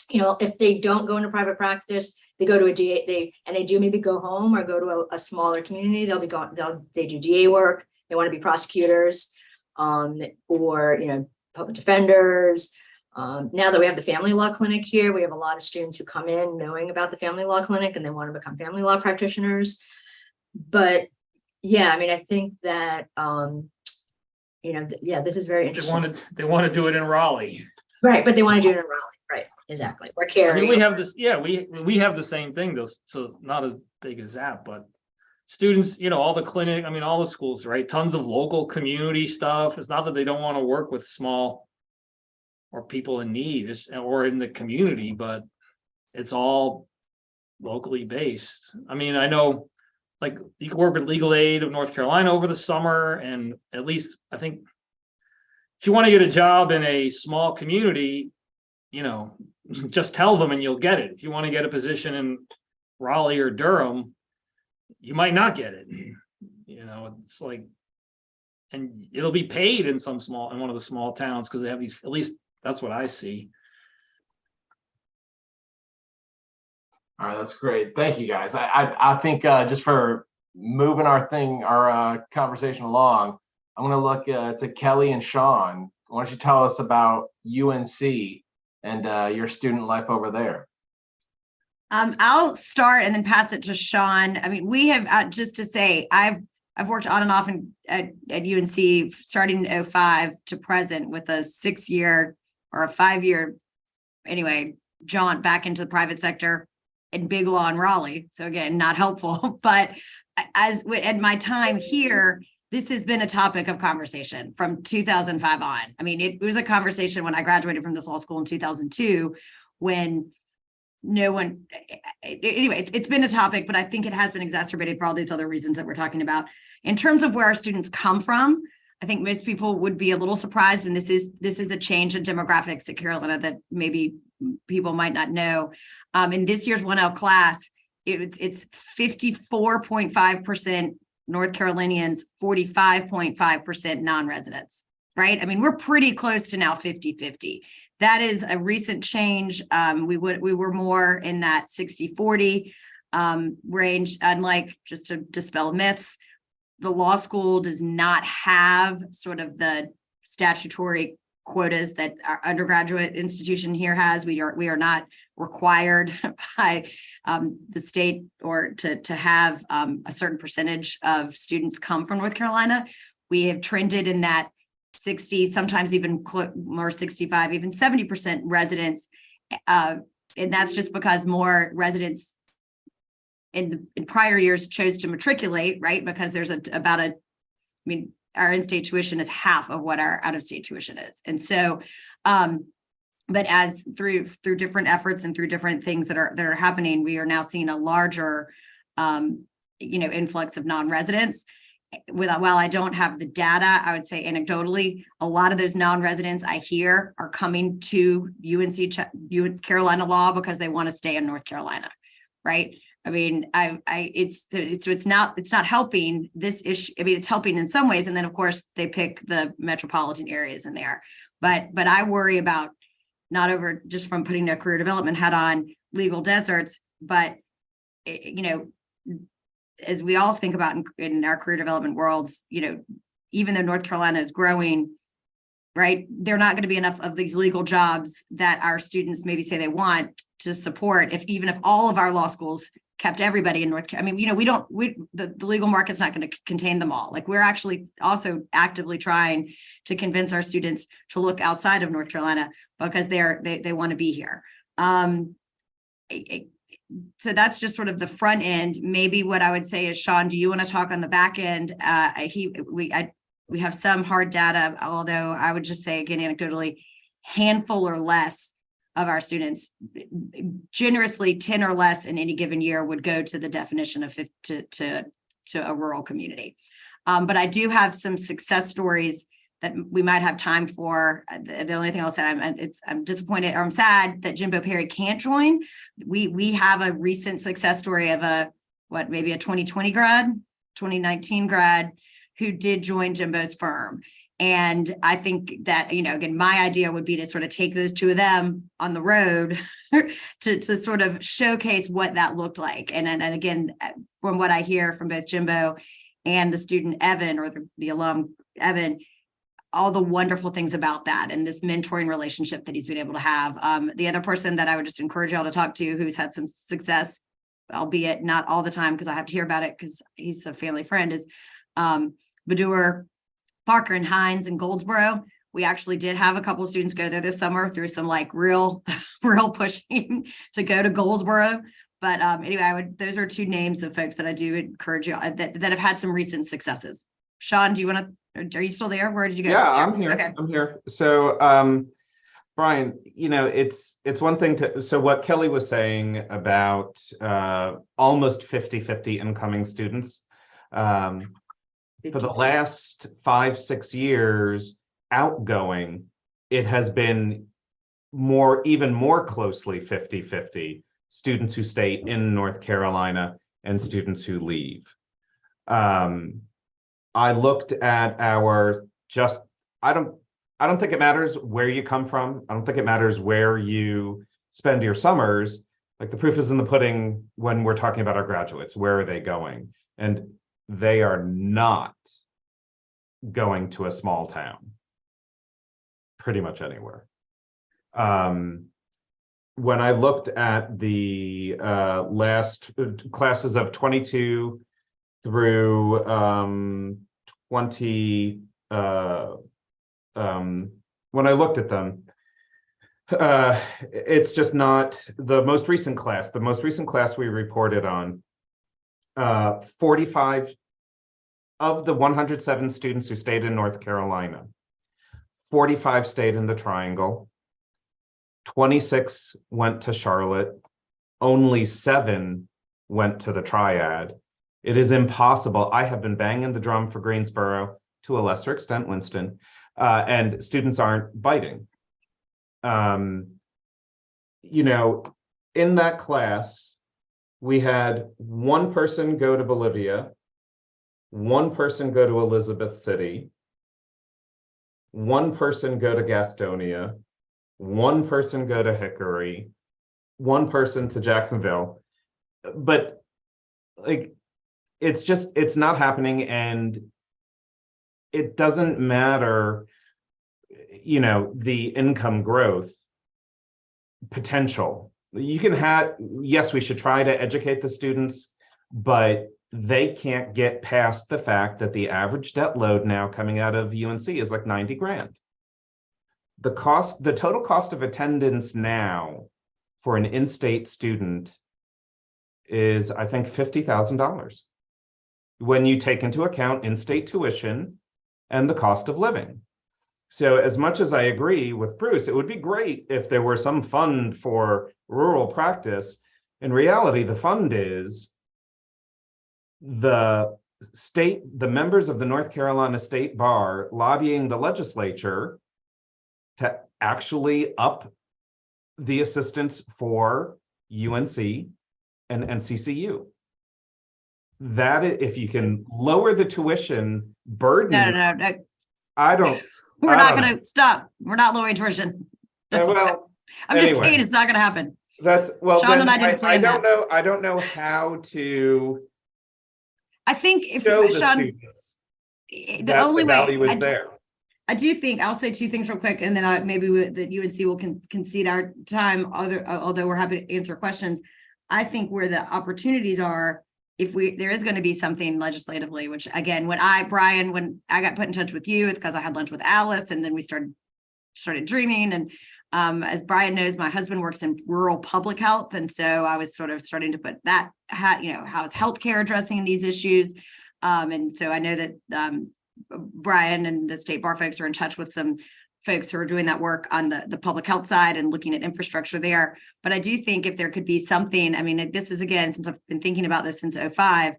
you know, if they don't go into private practice, they go to a DA, they do maybe go home or go to a smaller community. They do DA work. They want to be prosecutors, or, you know, public defenders. Now that we have the family law clinic here, we have a lot of students who come in knowing about the family law clinic and they want to become family law practitioners. But yeah, I mean, I think that, you know, yeah, this is very interesting. They want to do it in Raleigh. Right, but they want to do it in Raleigh. Right, exactly. We're caring. I mean, we have this, yeah, we have the same thing, though, so it's not as big as that, but students, you know, all the clinic, I mean, all the schools, right? Tons of local community stuff. It's not that they don't want to work with small or people in need or in the community, but it's all locally based. I mean, I know, like, you can work with Legal Aid of North Carolina over the summer, and at least I think if you want to get a job in a small community, you know, just tell them and you'll get it. If you want to get a position in Raleigh or Durham, you might not get it. You know, it's like, and it'll be paid in one of the small towns because they have these, at least that's what I see. All right, that's great. Thank you, guys. I think just for moving our conversation along, I'm going to look to Kelly and Sean. Why don't you tell us about UNC and your student life over there? I'll start and then pass it to Sean. I mean, we have, just to say, I've I've worked on and off at UNC starting in 05 to present with a 6-year or a 5-year, anyway, jaunt back into the private sector in Big Law in Raleigh. So again, not helpful, but at my time here, this has been a topic of conversation from 2005 on. I mean, it was a conversation when I graduated from this law school in 2002, when no one, anyway, it's been a topic, but I think it has been exacerbated for all these other reasons that we're talking about. In terms of where our students come from, I think most people would be a little surprised, and this is a change in demographics at Carolina that maybe people might not know. In this year's 1L class, it's 54.5% North Carolinians, 45.5% non-residents, right? I mean, we're pretty close to now 50-50. That is a recent change. We were more in that 60-40 range. Unlike, just to dispel myths, the law school does not have sort of the statutory quotas that our undergraduate institution here has. We are not required by the state or to have a certain percentage of students come from North Carolina. We have trended in that 60, sometimes even more 65, even 70% residents. And that's just because more residents in prior years chose to matriculate, right? Because there's our in-state tuition is half of what our out-of-state tuition is. And so, but as through different efforts and through different things that are happening, we are now seeing a larger, influx of non-residents. While I don't have the data, I would say anecdotally, a lot of those non-residents I hear are coming to UNC Carolina Law because they want to stay in North Carolina, right? I mean, it's not helping this issue. I mean, it's helping in some ways, and then of course they pick the metropolitan areas in there. But I worry about not over just from putting a career development hat on legal deserts, but as we all think about in our career development worlds, even though North Carolina is growing, right, there are not going to be enough of these legal jobs that our students maybe say they want to support. Even if all of our law schools kept everybody in North Carolina, I mean, the legal market's not going to contain them all. Like, we're actually also actively trying to convince our students to look outside of North Carolina because they want to be here. So that's just sort of the front end. Maybe what I would say is, Sean, do you want to talk on the back end? We have some hard data, although I would just say again, anecdotally, handful or less of our students, generously 10 or less in any given year, would go to the definition of to a rural community. But I do have some success stories that we might have time for. The only thing I'll say, I'm disappointed, or I'm sad that Jimbo Perry can't join. We have a recent success story of maybe a 2020 grad, 2019 grad who did join Jimbo's firm. And I think that, again, my idea would be to sort of take those two of them on the road to sort of showcase what that looked like. And again, from what I hear from both Jimbo and the student Evan, or the alum Evan, all the wonderful things about that and this mentoring relationship that he's been able to have. The other person that I would just encourage y'all to talk to who's had some success, albeit not all the time because I have to hear about it because he's a family friend, is Badur, Parker, and Hines in Goldsboro. We actually did have a couple of students go there this summer through some real pushing to go to Goldsboro. But anyway, those are two names of folks that I do encourage you that have had some recent successes. Sean, are you still there? Where did you go? Yeah, I'm here. Okay. I'm here. So, Brian, it's one thing so what Kelly was saying about almost 50-50 incoming students. For the last 5-6 years, outgoing, it has been even more closely 50-50 students who stay in North Carolina and students who leave. I looked at I don't think it matters where you come from. I don't think it matters where you spend your summers. Like, the proof is in the pudding when we're talking about our graduates. Where are they going? And they are not going to a small town, pretty much anywhere. When I looked at the last classes of 22 through 20, when I looked at them, it's just not the most recent class. The most recent class we reported on, 45 of the 107 students who stayed in North Carolina, 45 stayed in the Triangle, 26 went to Charlotte, only 7 went to the Triad. It is impossible. I have been banging the drum for Greensboro, to a lesser extent Winston, and students aren't biting. You know, in that class, we had 1 person go to Bolivia, 1 person go to Elizabeth City, 1 person go to Gastonia, 1 person go to Hickory, 1 person to Jacksonville. But like, it's not happening, and it doesn't matter, you know, the income growth potential. You can have, yes, we should try to educate the students, but they can't get past the fact that the average debt load now coming out of UNC is like 90 grand. The total cost of attendance now for an in-state student is, I think, $50,000 when you take into account in-state tuition and the cost of living. So as much as I agree with Bruce, it would be great if there were some fund for rural practice. In reality, the fund is the members of the North Carolina State Bar lobbying the legislature to actually up the assistance for UNC and CCU. That, if you can lower the tuition burden. No. I don't. We're not going to stop. We're not lowering tuition. Well, I'm just saying it's not going to happen. That's, well, Sean then and I didn't plan that. I don't know how to I think if show the Sean, students the that only the way value is there. I do think I'll say 2 things real quick, and then maybe that UNC will concede our time. Although we're happy to answer questions, I think where the opportunities are, if there is going to be something legislatively, which again, when I got put in touch with you, it's because I had lunch with Alice, and then we started dreaming. And as Brian knows, my husband works in rural public health, and so I was sort of starting to put that hat, you know, how is healthcare addressing these issues, and so I know that Brian and the state bar folks are in touch with some folks who are doing that work on the public health side and looking at infrastructure there. But I do think if there could be something, I mean, this is, again, since I've been thinking about this since 2005,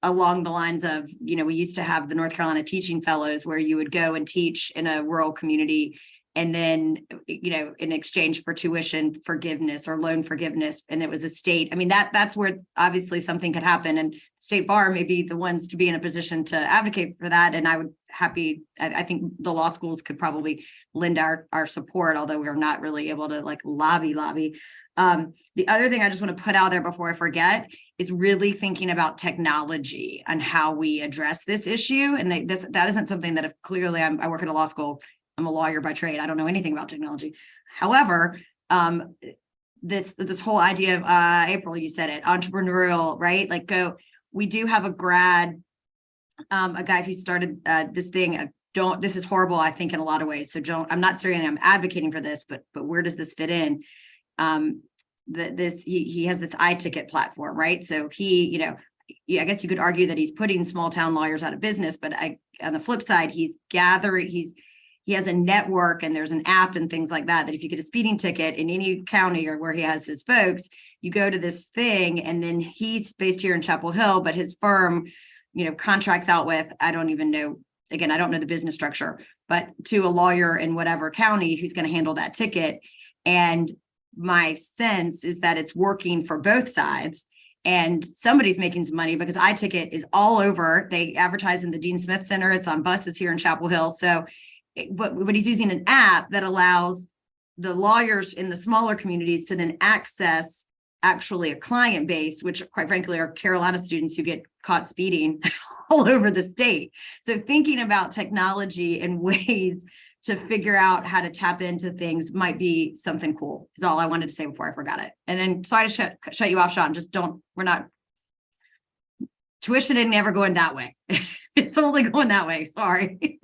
along the lines of, you know, we used to have the North Carolina Teaching Fellows where you would go and teach in a rural community, and then, you know, in exchange for tuition forgiveness or loan forgiveness, and it was a state. I mean, that's where obviously something could happen, and state bar may be the ones to be in a position to advocate for that. And I think the law schools could probably lend our support, although we're not really able to like lobby. The other thing I just want to put out there before I forget is really thinking about technology and how we address this issue. And that isn't something that, if clearly I work at a law school, I'm a lawyer by trade, I don't know anything about technology. However, this whole idea of April, you said it, entrepreneurial, right? Like we do have a grad, a guy who started this thing. This is horrible, I think, in a lot of ways. So I'm not saying I'm advocating for this, but where does this fit in? He has this iTicket platform, right? So I guess you could argue that he's putting small town lawyers out of business, but on the flip side, he has a network, and there's an app and things like that if you get a speeding ticket in any county or where he has his folks, you go to this thing, and then he's based here in Chapel Hill, but his firm, you know, contracts out with, I don't even know, again, I don't know the business structure, but to a lawyer in whatever county who's going to handle that ticket. And my sense is that it's working for both sides, and somebody's making some money because iTicket is all over. They advertise in the Dean Smith Center. It's on buses here in Chapel Hill. So but he's using an app that allows the lawyers in the smaller communities to then access actually a client base, which quite frankly are Carolina students who get caught speeding all over the state. So thinking about technology and ways to figure out how to tap into things might be something cool, is all I wanted to say before I forgot it. And then sorry to shut you off, Sean, we're not tuition ain't never going that way. It's only going that way. Sorry.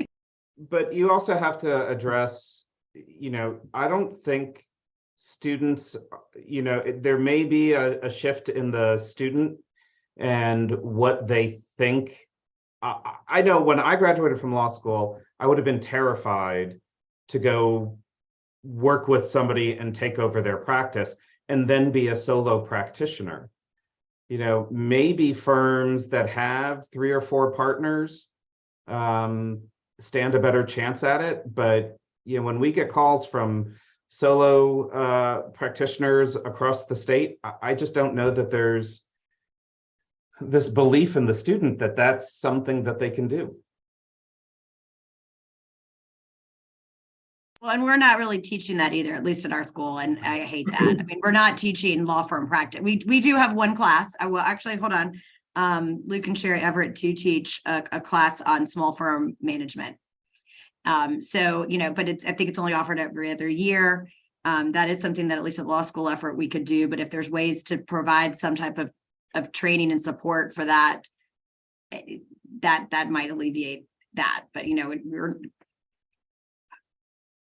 But you also have to address, I don't think students, there may be a shift in the student and what they think. I know when I graduated from law school, I would have been terrified to go work with somebody and take over their practice and then be a solo practitioner. Maybe firms that have 3 or 4 partners stand a better chance at it. But when we get calls from solo practitioners across the state, I just don't know that there's this belief in the student that that's something that they can do. Well, and we're not really teaching that either, at least at our school. And I hate that. I mean, we're not teaching law firm practice. We do have one class. I will actually, hold on. Luke and Sherry Everett do teach a class on small firm management. So, but I think it's only offered every other year. That is something that at least at law school effort we could do. But if there's ways to provide some type of training and support for that, that might alleviate that. But,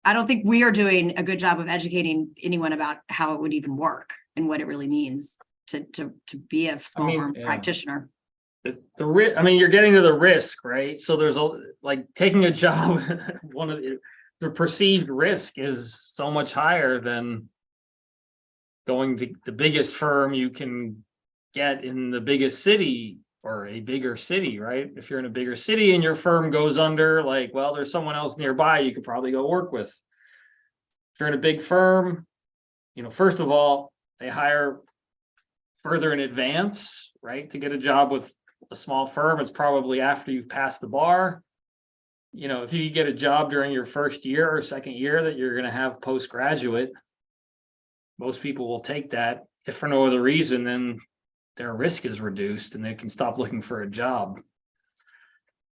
I don't think we are doing a good job of educating anyone about how it would even work and what it really means to be a small firm practitioner. You're getting to the risk, right? So there's taking a job, one of the perceived risk is so much higher than going to the biggest firm you can get in the biggest city or a bigger city, right? If you're in a bigger city and your firm goes under, there's someone else nearby you could probably go work with. If you're in a big firm, first of all, they hire further in advance, right? To get a job with a small firm, it's probably after you've passed the bar. If you get a job during your first year or second year that you're going to have postgraduate, most people will take that. If for no other reason, then their risk is reduced and they can stop looking for a job.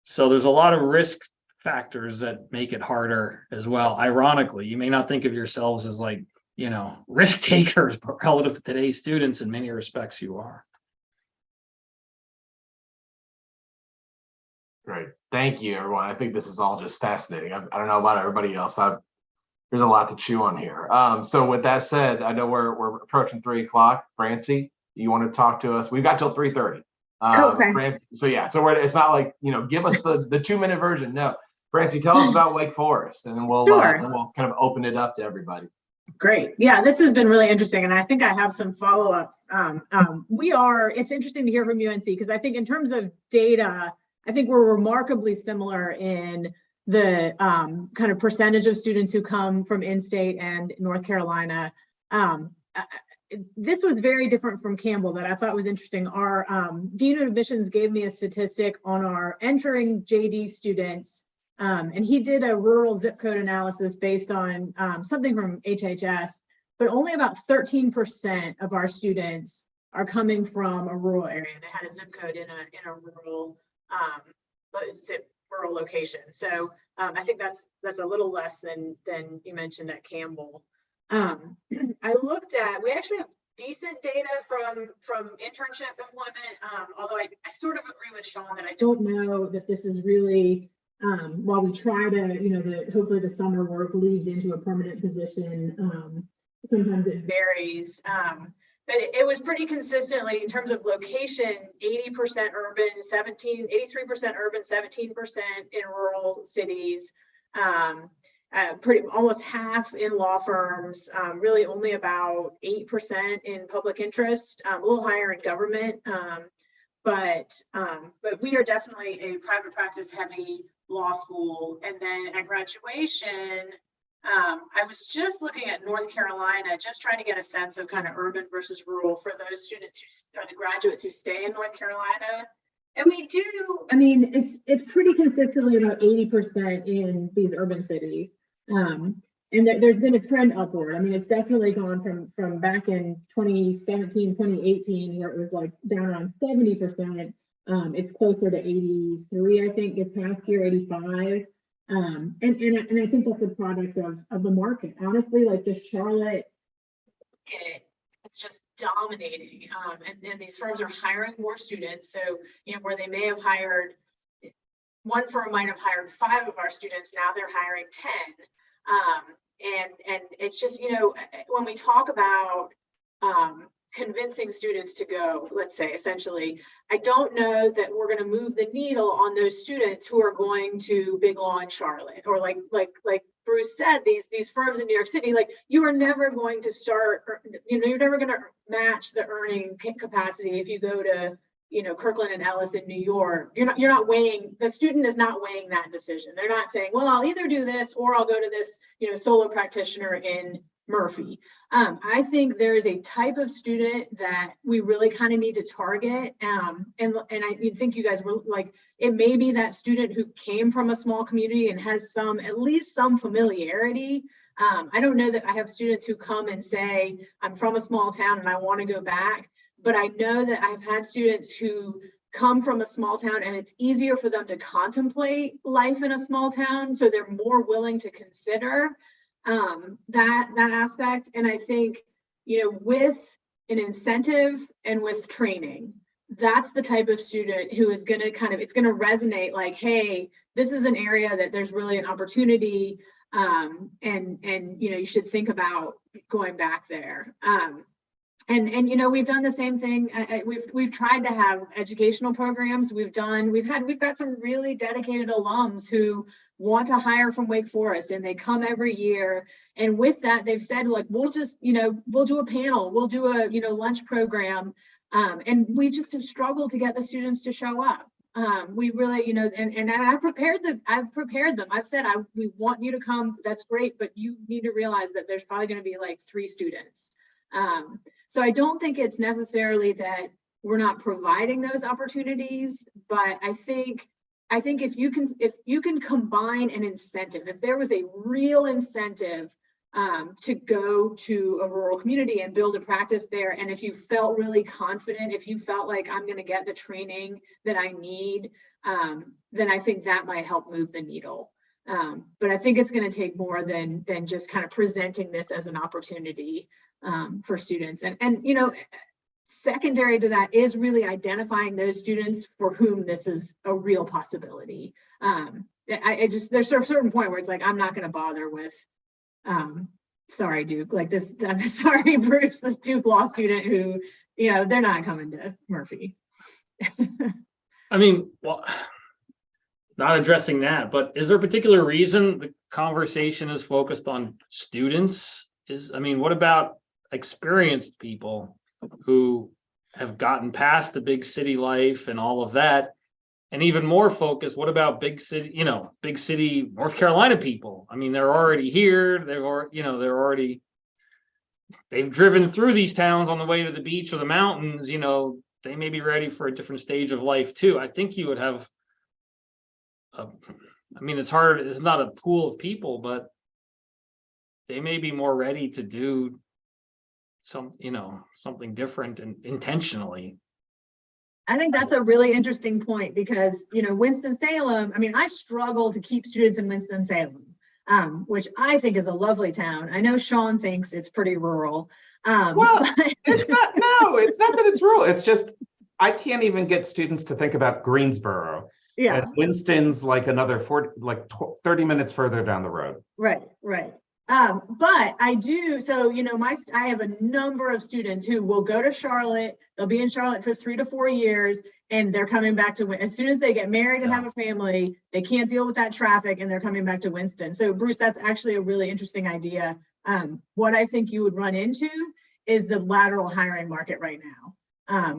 So there's a lot of risk factors that make it harder as well. Ironically, you may not think of yourselves as risk takers, but relative to today's students, in many respects, you are. Great. Thank you, everyone. I think this is all just fascinating. I don't know about everybody else. There's a lot to chew on here. So with that said, I know we're approaching 3 o'clock. Francie, you want to talk to us? We've got till 3:30. Okay. So it's not like, give us the 2-minute version. No, Francie, tell us about Wake Forest, and then we'll kind of open it up to everybody. Great. Yeah, this has been really interesting. And I think I have some follow-ups. It's interesting to hear from UNC because I think in terms of data, I think we're remarkably similar in the kind of percentage of students who come from in-state and North Carolina. This was very different from Campbell that I thought was interesting. Our Dean of Admissions gave me a statistic on our entering JD students, and he did a rural zip code analysis based on something from HHS, but only about 13% of our students are coming from a rural area. They had a zip code in a rural rural location. So I think that's a little less than you mentioned at Campbell. We actually have decent data from internship employment, although I sort of agree with Sean that I don't know that this is really, while we try to, hopefully the summer work leads into a permanent position, sometimes it varies. But it was pretty consistently in terms of location, 80% urban, 83% urban, 17% in rural cities, almost half in law firms, really only about 8% in public interest, a little higher in government. But we are definitely a private practice heavy law school. And then at graduation, I was just looking at North Carolina, just trying to get a sense of kind of urban versus rural for those students who are the graduates who stay in North Carolina. And we do, it's pretty consistently about 80% in these urban cities. And there's been a trend upward. It's definitely gone from back in 2017, 2018, where it was like down around 70%. It's closer to 83, I think, this past year, 85. And I think that's a product of the market. Honestly, like the Charlotte, it's just dominating. And these firms are hiring more students. So, where they may have hired, one firm might have hired 5 of our students, now they're hiring 10. And it's just, when we talk about convincing students to go, let's say, essentially, I don't know that we're going to move the needle on those students who are going to Big Law in Charlotte, or like Bruce said, these firms in New York City, like, you are never going to start, you're never going to match the earning capacity if you go to, Kirkland and Ellis in New York. You're not weighing, the student is not weighing that decision. They're not saying, well, I'll either do this or I'll go to this, solo practitioner in Murphy. I think there is a type of student that we really kind of need to target. And I think you guys were like, it may be that student who came from a small community and has at least some familiarity. I don't know that I have students who come and say, I'm from a small town and I want to go back, but I know that I've had students who come from a small town and it's easier for them to contemplate life in a small town. So they're more willing to consider that aspect. And I think, with an incentive and with training, that's the type of student who is going to it's going to resonate like, hey, this is an area that there's really an opportunity. And you should think about going back there. And we've done the same thing. We've tried to have educational programs. We've got some really dedicated alums who want to hire from Wake Forest, and they come every year. And with that, they've said, like, we'll just, we'll do a panel, we'll do a, lunch program. And we just have struggled to get the students to show up. We really, and I've prepared them. I've said, we want you to come. That's great, but you need to realize that there's probably going to be like 3 students. So I don't think it's necessarily that we're not providing those opportunities, but I think if you can combine an incentive, if there was a real incentive to go to a rural community and build a practice there, and if you felt really confident, if you felt like I'm going to get the training that I need, then I think that might help move the needle. But I think it's going to take more than just kind of presenting this as an opportunity for students. And secondary to that is really identifying those students for whom this is a real possibility. There's a certain point where it's like, I'm not going to bother with, sorry, Duke, like this, sorry, Bruce, this Duke law student who, they're not coming to Murphy. I mean, well, not addressing that, but is there a particular reason the conversation is focused on students? What about experienced people who have gotten past the big city life and all of that? And even more focused, what about big city North Carolina people? They're already here. They've driven through these towns on the way to the beach or the mountains. They may be ready for a different stage of life too. I think you would have, it's hard. It's not a pool of people, but they may be more ready to do something different and intentionally. I think that's a really interesting point because, Winston-Salem, I struggle to keep students in Winston-Salem, which I think is a lovely town. I know Sean thinks it's pretty rural. It's not that it's rural. It's just, I can't even get students to think about Greensboro. Yeah. And Winston's like another 30 minutes further down the road. Right. But I do, so, I have a number of students who will go to Charlotte. They'll be in Charlotte for 3 to 4 years, and they're coming back to, as soon as they get married and have a family, they can't deal with that traffic and they're coming back to Winston. So Bruce, that's actually a really interesting idea. What I think you would run into is the lateral hiring market right now.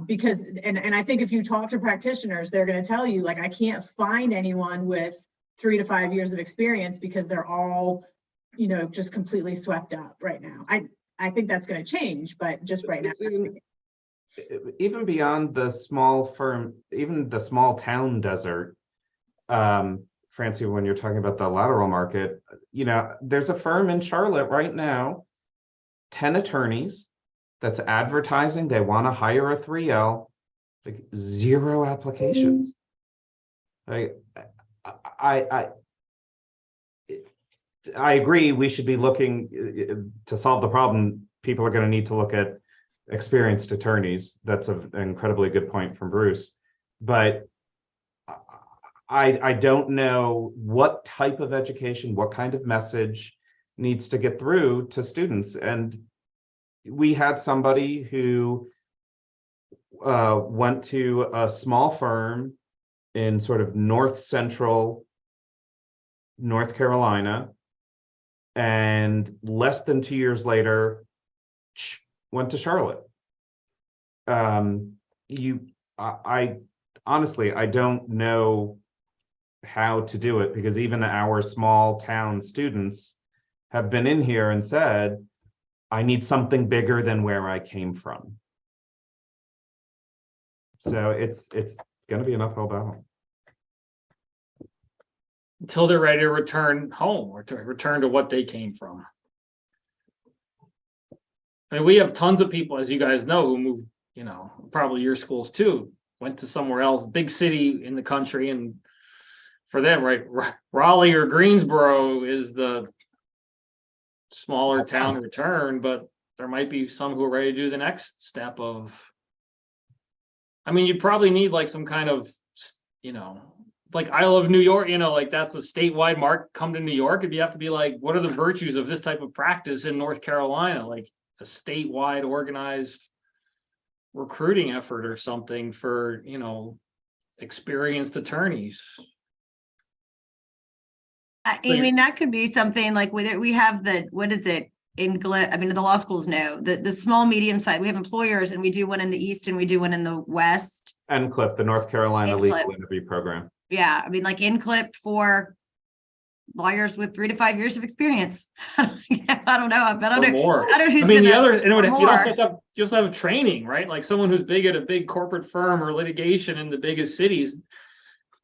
Because, and I think if you talk to practitioners, they're going to tell you, like, I can't find anyone with 3 to 5 years of experience because they're all, just completely swept up right now. I think that's going to change, but just right now. Even beyond the small firm, even the small town desert, Francie, when you're talking about the lateral market, there's a firm in Charlotte right now, 10 attorneys, that's advertising they want to hire a 3L, like 0 applications. I agree we should be looking to solve the problem. People are going to need to look at experienced attorneys. That's an incredibly good point from Bruce. But I don't know what type of education, what kind of message needs to get through to students. And we had somebody who went to a small firm in sort of north central North Carolina, and less than 2 years later went to Charlotte. I honestly, I don't know how to do it, because even our small town students have been in here and said, I need something bigger than where I came from. So it's going to be an uphill battle until they're ready to return home or to return to what they came from. I mean, we have tons of people, as you guys know, who moved, you know, probably your schools too, went to somewhere else, big city in the country, and for them, right, Raleigh or Greensboro is the smaller town return, but there might be some who are ready to do the next step of, I mean, you'd probably need like some kind of, you know, like I love New York, you know, like that's a statewide mark, come to New York. If you have to be like, what are the virtues of this type of practice in North Carolina? Like a statewide organized recruiting effort or something for, you know, experienced attorneys. I mean, that could be something like we have the, what is it? I mean, the law schools know the small, medium size, we have employers, and we do one in the East and we do one in the West. NCLIP, the North Carolina NCLIP. Legal Interview Program. Yeah. I mean, like NCLIP for lawyers with 3 to 5 years of experience. I don't know. I don't know. More. I don't know who's I mean, the gonna, other, and you more. also have training, right? Like someone who's big at a big corporate firm or litigation in the biggest cities,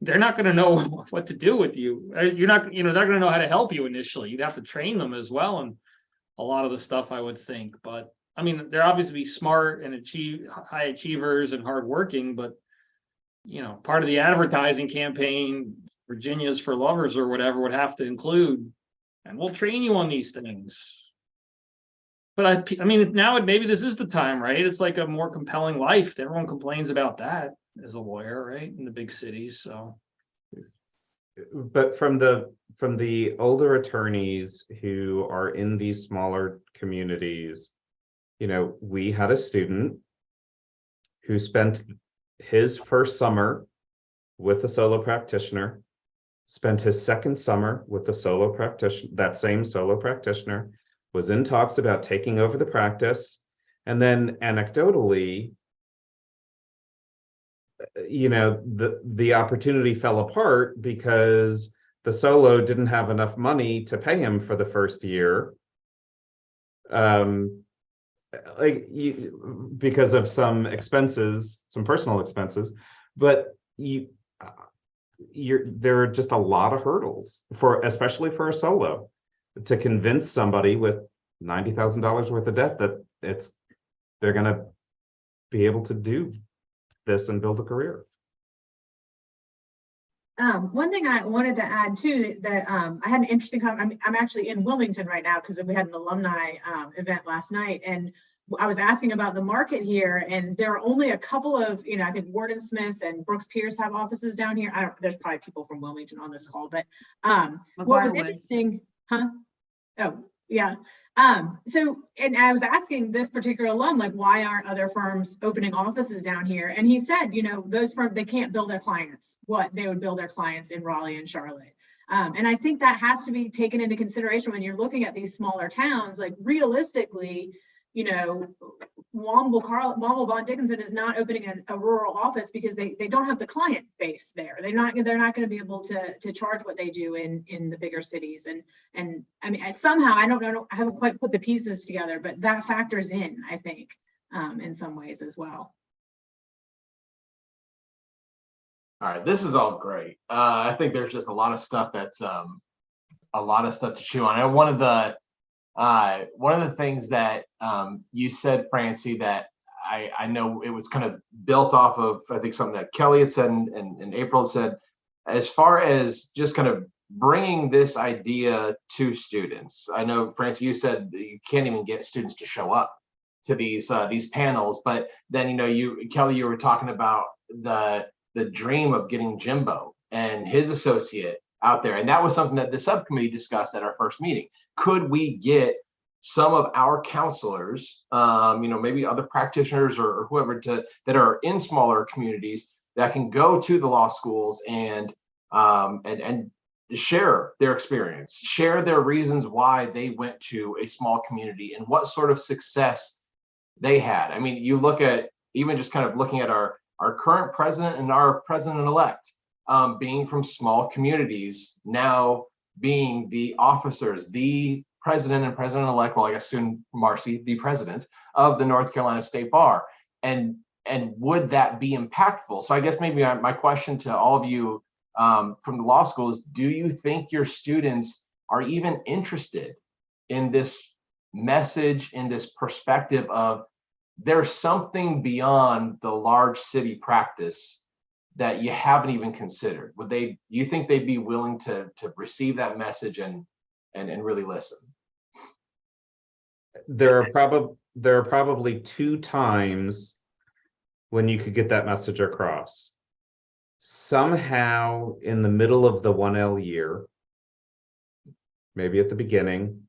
they're not going to know what to do with you. You're not, you know, they're going to know how to help you initially. You'd have to train them as well. And a lot of the stuff I would think, but I mean, they're obviously smart and high achievers and hardworking, but you know, part of the advertising campaign, Virginia's for Lovers or whatever, would have to include, and we'll train you on these things. But I mean, now maybe this is the time, right? It's like a more compelling life. Everyone complains about that as a lawyer, right? In the big cities, so. But from the older attorneys who are in these smaller communities, you know, we had a student who spent his first summer with a solo practitioner, spent his second summer with a solo practitioner, that same solo practitioner, was in talks about taking over the practice, and then anecdotally, you know, the opportunity fell apart because the solo didn't have enough money to pay him for the first year, because of some expenses, some personal expenses. But there are just a lot of hurdles especially for a solo, to convince somebody with $90,000 worth of debt that they're going to be able to do this and build a career. One thing I wanted to add too, that I had an interesting I'm actually in Wilmington right now because we had an alumni event last night, and I was asking about the market here, and there are only a couple of, you know, I think Warden Smith and Brooks Pierce have offices down here. There's probably people from Wilmington on this call, but what was interesting, Oh, yeah. So, and I was asking this particular alum, like, why aren't other firms opening offices down here? And he said, you know, those firms, they can't bill their clients what they would bill their clients in Raleigh and Charlotte. And I think that has to be taken into consideration when you're looking at these smaller towns. Like, realistically, you know, Womble Bond Dickinson is not opening a rural office because they don't have the client base there. They're not going to be able to charge what they do in the bigger cities. And I mean, somehow, I don't know, I haven't quite put the pieces together, but that factors in, I think, in some ways as well. All right, this is all great. I think there's just a lot of stuff that's a lot of stuff to chew on. And one of the things that you said, Francie, that I know it was kind of built off of, I think, something that Kelly had said and April had said, as far as just kind of bringing this idea to students. I know, Francie, you said that you can't even get students to show up. to these panels. But then, Kelly, you were talking about the dream of getting Jimbo and his associate out there. And that was something that the subcommittee discussed at our first meeting. Could we get some of our counselors, maybe other practitioners or whoever that are in smaller communities that can go to the law schools and share their experience, share their reasons why they went to a small community and what sort of success they had. I mean, you look at even just kind of looking at our current president and our president-elect being from small communities, now being the officers, the president and president-elect, well, I guess soon Marcy, the president of the North Carolina State Bar. And would that be impactful? So I guess maybe my question to all of you from the law school is, do you think your students are even interested in this message, in this perspective of there's something beyond the large city practice that you haven't even considered? Do you think they'd be willing to receive that message and really listen? There are probably 2 times when you could get that message across. Somehow in the middle of the 1L year, maybe at the beginning,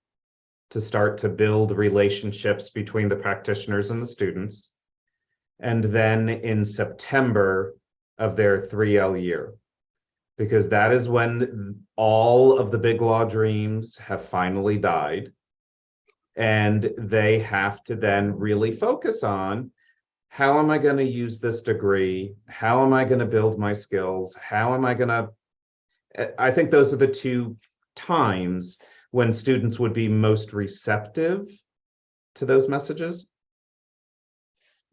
to start to build relationships between the practitioners and the students, and then in September of their 3L year, because that is when all of the big law dreams have finally died, and they have to then really focus on, how am I going to use this degree? How am I going to build my skills? How am I going to, I think those are the 2 times when students would be most receptive to those messages.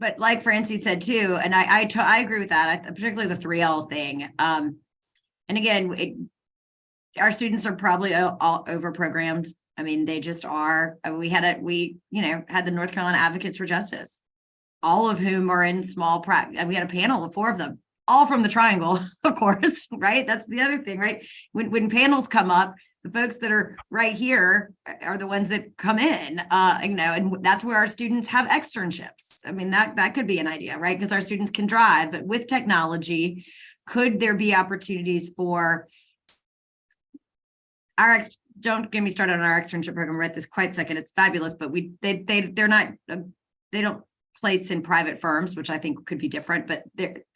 But like Francie said too, and I agree with that, particularly the 3L thing. And again, our students are probably all over-programmed. I mean, they just are. We had the North Carolina Advocates for Justice, all of whom are in small practice. We had a panel of 4 of them, all from the Triangle, of course, right? That's the other thing, right? When panels come up, the folks that are right here are the ones that come in, and that's where our students have externships. I mean, that could be an idea, right? Because our students can drive, but with technology, could there be opportunities for don't get me started on our externship program right this quite second. It's fabulous, but they don't place in private firms, which I think could be different. But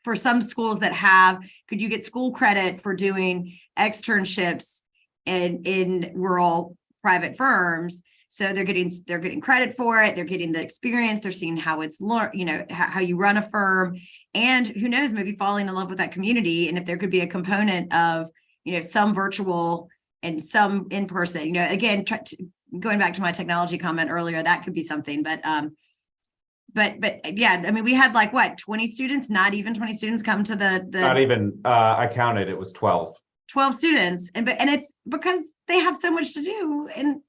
for some schools that could you get school credit for doing externships in rural private firms? So they're getting credit for it. They're getting the experience. They're seeing how it's how you run a firm, and who knows, maybe falling in love with that community. And if there could be a component of some virtual and some in person, again, going back to my technology comment earlier, that could be something. But yeah, I mean, we had 20 students, not even 20 students come to the not even, I counted, it was 12 students. And it's because they have so much to do, and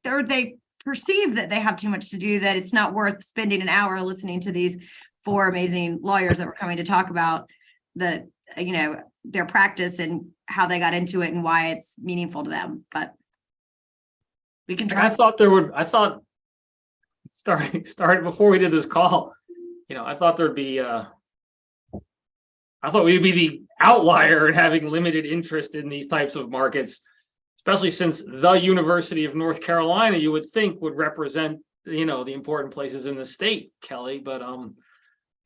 they perceive that they have too much to do, that it's not worth spending an hour listening to these 4 amazing lawyers that were coming to talk about their practice and how they got into it and why it's meaningful to them. But we can try. I thought started before we did this call, I thought we'd be the outlier in having limited interest in these types of markets, especially since the University of North Carolina, you would think, would represent, the important places in the state, Kelly. But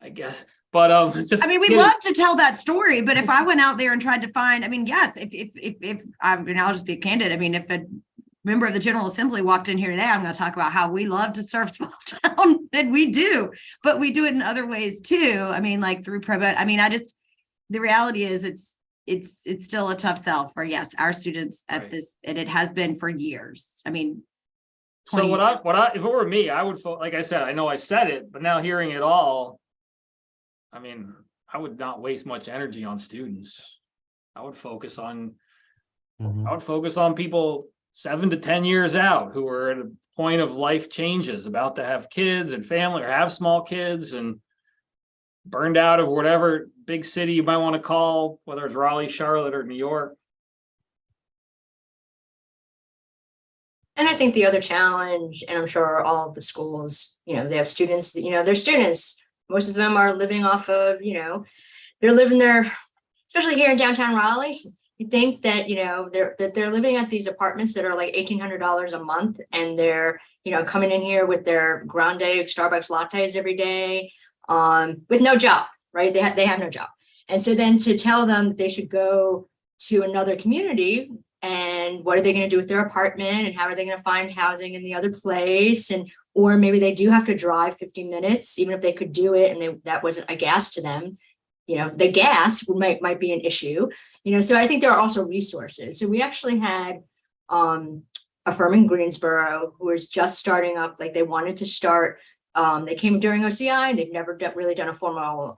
I guess, but we love to tell that story, but if I went out there and tried to find, yes, if I'll just be candid. If a member of the General Assembly walked in here today, I'm going to talk about how we love to serve small town, and we do, but we do it in other ways too. Like through pro bono. The reality is it's still a tough sell for, yes, our students at this, and it has been for years. So if it were me, I would, like I said, I know I said it, but now hearing it all, I would not waste much energy on students. I would focus on people 7 to 10 years out who are at a point of life changes, about to have kids and family, or have small kids, and burned out of whatever big city you might want to call, whether it's Raleigh, Charlotte, or New York. And And I think the other challenge, and I'm sure all of the schools, they have students, their students, most of them are living off of, they're living there, especially here in downtown Raleigh. You think that, they're living at these apartments that are like $1,800 a month, and they're, coming in here with their grande Starbucks lattes every day, with no job, right? They have no job. And so then to tell them that they should go to another community, and what are they going to do with their apartment, and how are they going to find housing in the other place? And, or maybe they do have to drive 50 minutes, even if they could do it and that wasn't a gas to them. The gas might be an issue, so I think there are also resources. So we actually had a firm in Greensboro who was just starting up, like they wanted to start, they came during OCI, and they've never really done a formal,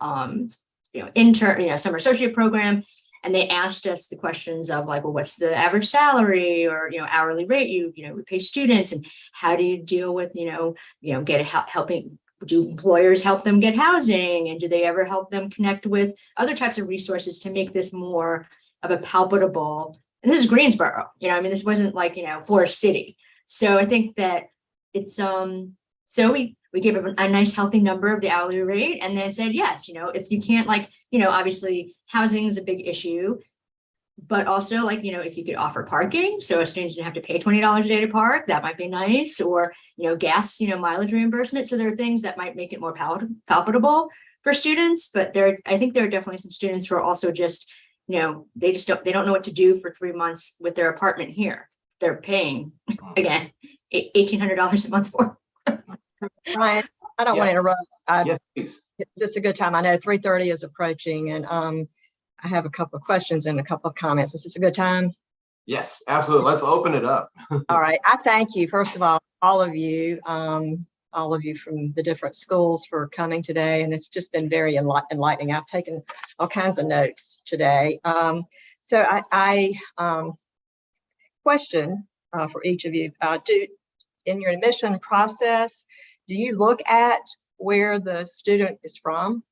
intern, summer associate program. And they asked us the questions of like, well, what's the average salary or, hourly rate we pay students, and how do you deal with, helping, do employers help them get housing, and do they ever help them connect with other types of resources to make this more of a palpable, and this is Greensboro, this wasn't like, Forest City. So I think that it's, so we gave a nice healthy number of the hourly rate, and then said, yes, if you can't, like, obviously housing is a big issue, but also like, if you could offer parking, so a student didn't have to pay $20 a day to park, that might be nice, or, gas, mileage reimbursement. So there are things that might make it more palpable for students, but I think there are definitely some students who are also just, they don't know what to do for 3 months with their apartment here. They're paying, again, $1,800 a month for. Brian, I don't want to interrupt. Yes, please. Is this a good time? I know 3:30 is approaching, and I have a couple of questions and a couple of comments. Is this a good time? Yes, absolutely. Let's open it up. All right. I thank you, first of all of you from the different schools for coming today, and it's just been very enlightening. I've taken all kinds of notes today. So I question for each of you, in your admission process, do you look at where the student is from?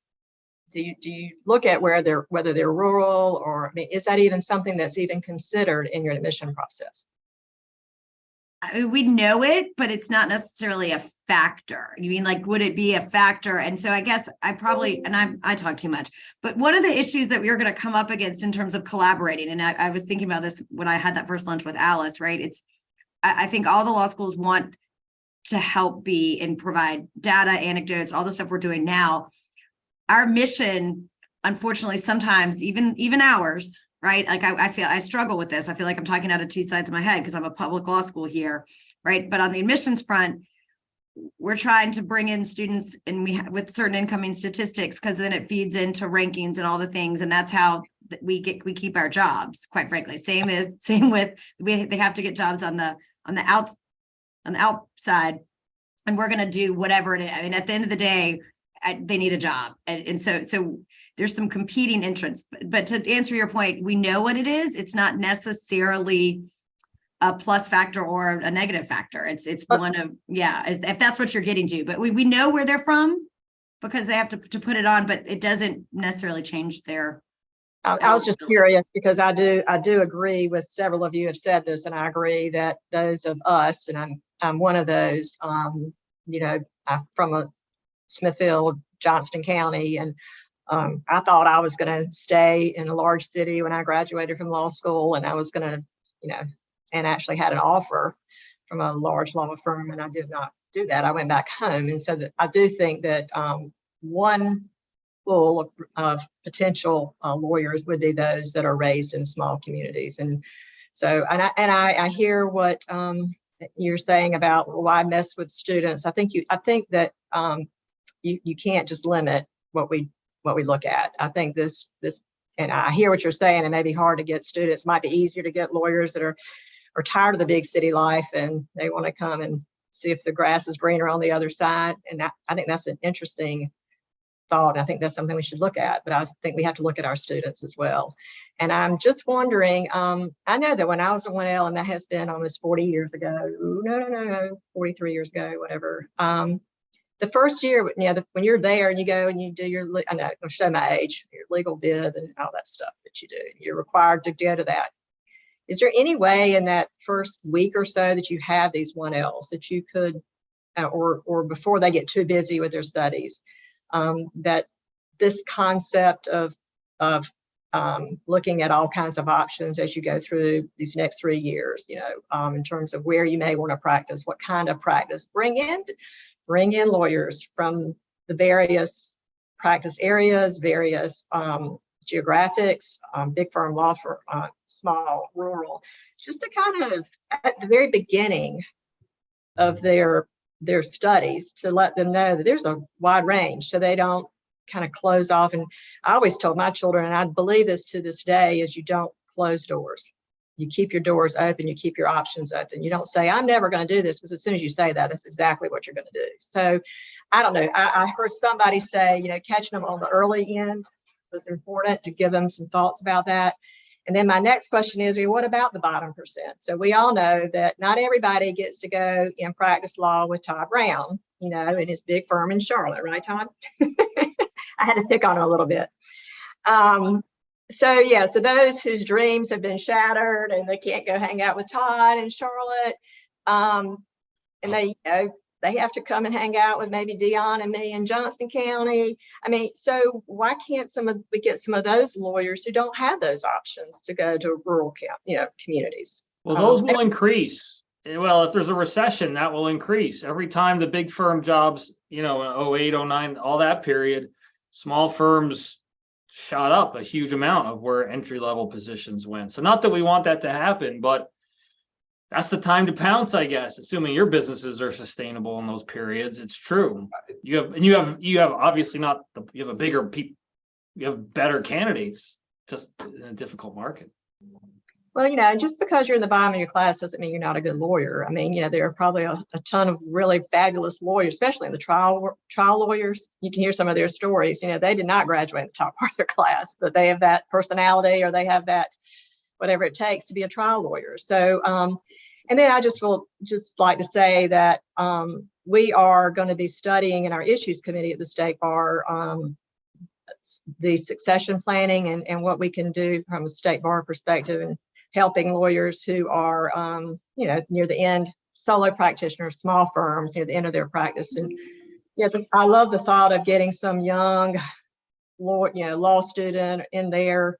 Do you look at whether they're rural, or, is that even something that's even considered in your admission process? We know it, but it's not necessarily a factor. You mean like, would it be a factor? And so I guess I probably, and I talk too much, but one of the issues that we're going to come up against in terms of collaborating, and I was thinking about this when I had that first lunch with Alice, right? I think all the law schools want to help be and provide data, anecdotes, all the stuff we're doing now. Our mission, unfortunately, sometimes even ours, right? Like I struggle with this. I feel like I'm talking out of two sides of my head because I'm a public law school here, right? But on the admissions front, we're trying to bring in students, and with certain incoming statistics, because then it feeds into rankings and all the things, and that's how we keep our jobs. Quite frankly, same with they have to get jobs on the outside, and we're going to do whatever it is. I mean, at the end of the day, they need a job, and so there's some competing interests. But to answer your point, we know what it is. It's not necessarily a plus factor or a negative factor. It's one of, if that's what you're getting to. But we know where they're from because they have to put it on, but it doesn't necessarily change their. I was just curious because I do agree with several of you have said this, and I agree that those of us, and I'm one of those, I'm from a Smithfield, Johnston County, and I thought I was going to stay in a large city when I graduated from law school, and I was going to, and actually had an offer from a large law firm, and I did not do that. I went back home, and so I do think that one pool of potential lawyers would be those that are raised in small communities, and so I hear what you're saying about why mess with students. I think that you can't just limit what we look at. I think this, and I hear what you're saying. It may be hard to get students. It might be easier to get lawyers that are tired of the big city life and they want to come and see if the grass is greener on the other side. And I think that's an interesting thought. I think that's something we should look at, but I think we have to look at our students as well. And I'm just wondering, I know that when I was at 1L, and that has been almost 40 years ago, no, 43 years ago, whatever. The first year, when you're there and you go and you do your, I know, I'll show my age, your legal bid and all that stuff that you do, you're required to go to that. Is there any way in that first week or so that you have these 1Ls that you could, or before they get too busy with their studies, that this concept of looking at all kinds of options as you go through these next 3 years, in terms of where you may want to practice, what kind of practice, bring in lawyers from the various practice areas, various geographics, big firm, law firm, small, rural, just to kind of at the very beginning of their studies to let them know that there's a wide range, so they don't kind of close off. And I always told my children, and I believe this to this day, is you don't close doors. You keep your doors open, you keep your options open. You don't say, I'm never going to do this, because as soon as you say that, that's exactly what you're going to do. So I don't know. I heard somebody say, catching them on the early end was important, to give them some thoughts about that. And then my next question is, what about the bottom percent? So we all know that not everybody gets to go and practice law with Todd Brown, in his big firm in Charlotte, right, Todd? I had to pick on him a little bit. So those whose dreams have been shattered and they can't go hang out with Todd in Charlotte, and they have to come and hang out with maybe Dion and me in Johnston County. I mean, so why can't we get some of those lawyers who don't have those options to go to rural communities? Well, those will increase. Well, if there's a recession, that will increase. Every time the big firm jobs, in 08, 09, all that period, small firms shot up a huge amount of where entry-level positions went. So not that we want that to happen, but that's the time to pounce, I guess, assuming your businesses are sustainable in those periods. It's true. You have obviously not, you have better candidates, just in a difficult market. Well, just because you're in the bottom of your class doesn't mean you're not a good lawyer. I mean, there are probably a ton of really fabulous lawyers, especially in the trial lawyers. You can hear some of their stories. They did not graduate in the top part of their class, but they have that personality, or they have that whatever it takes to be a trial lawyer. So, and then I just like to say that we are going to be studying in our issues committee at the State Bar the succession planning and what we can do from a State Bar perspective, and helping lawyers who are, near the end, solo practitioners, small firms, near the end of their practice. And I love the thought of getting some young law student in there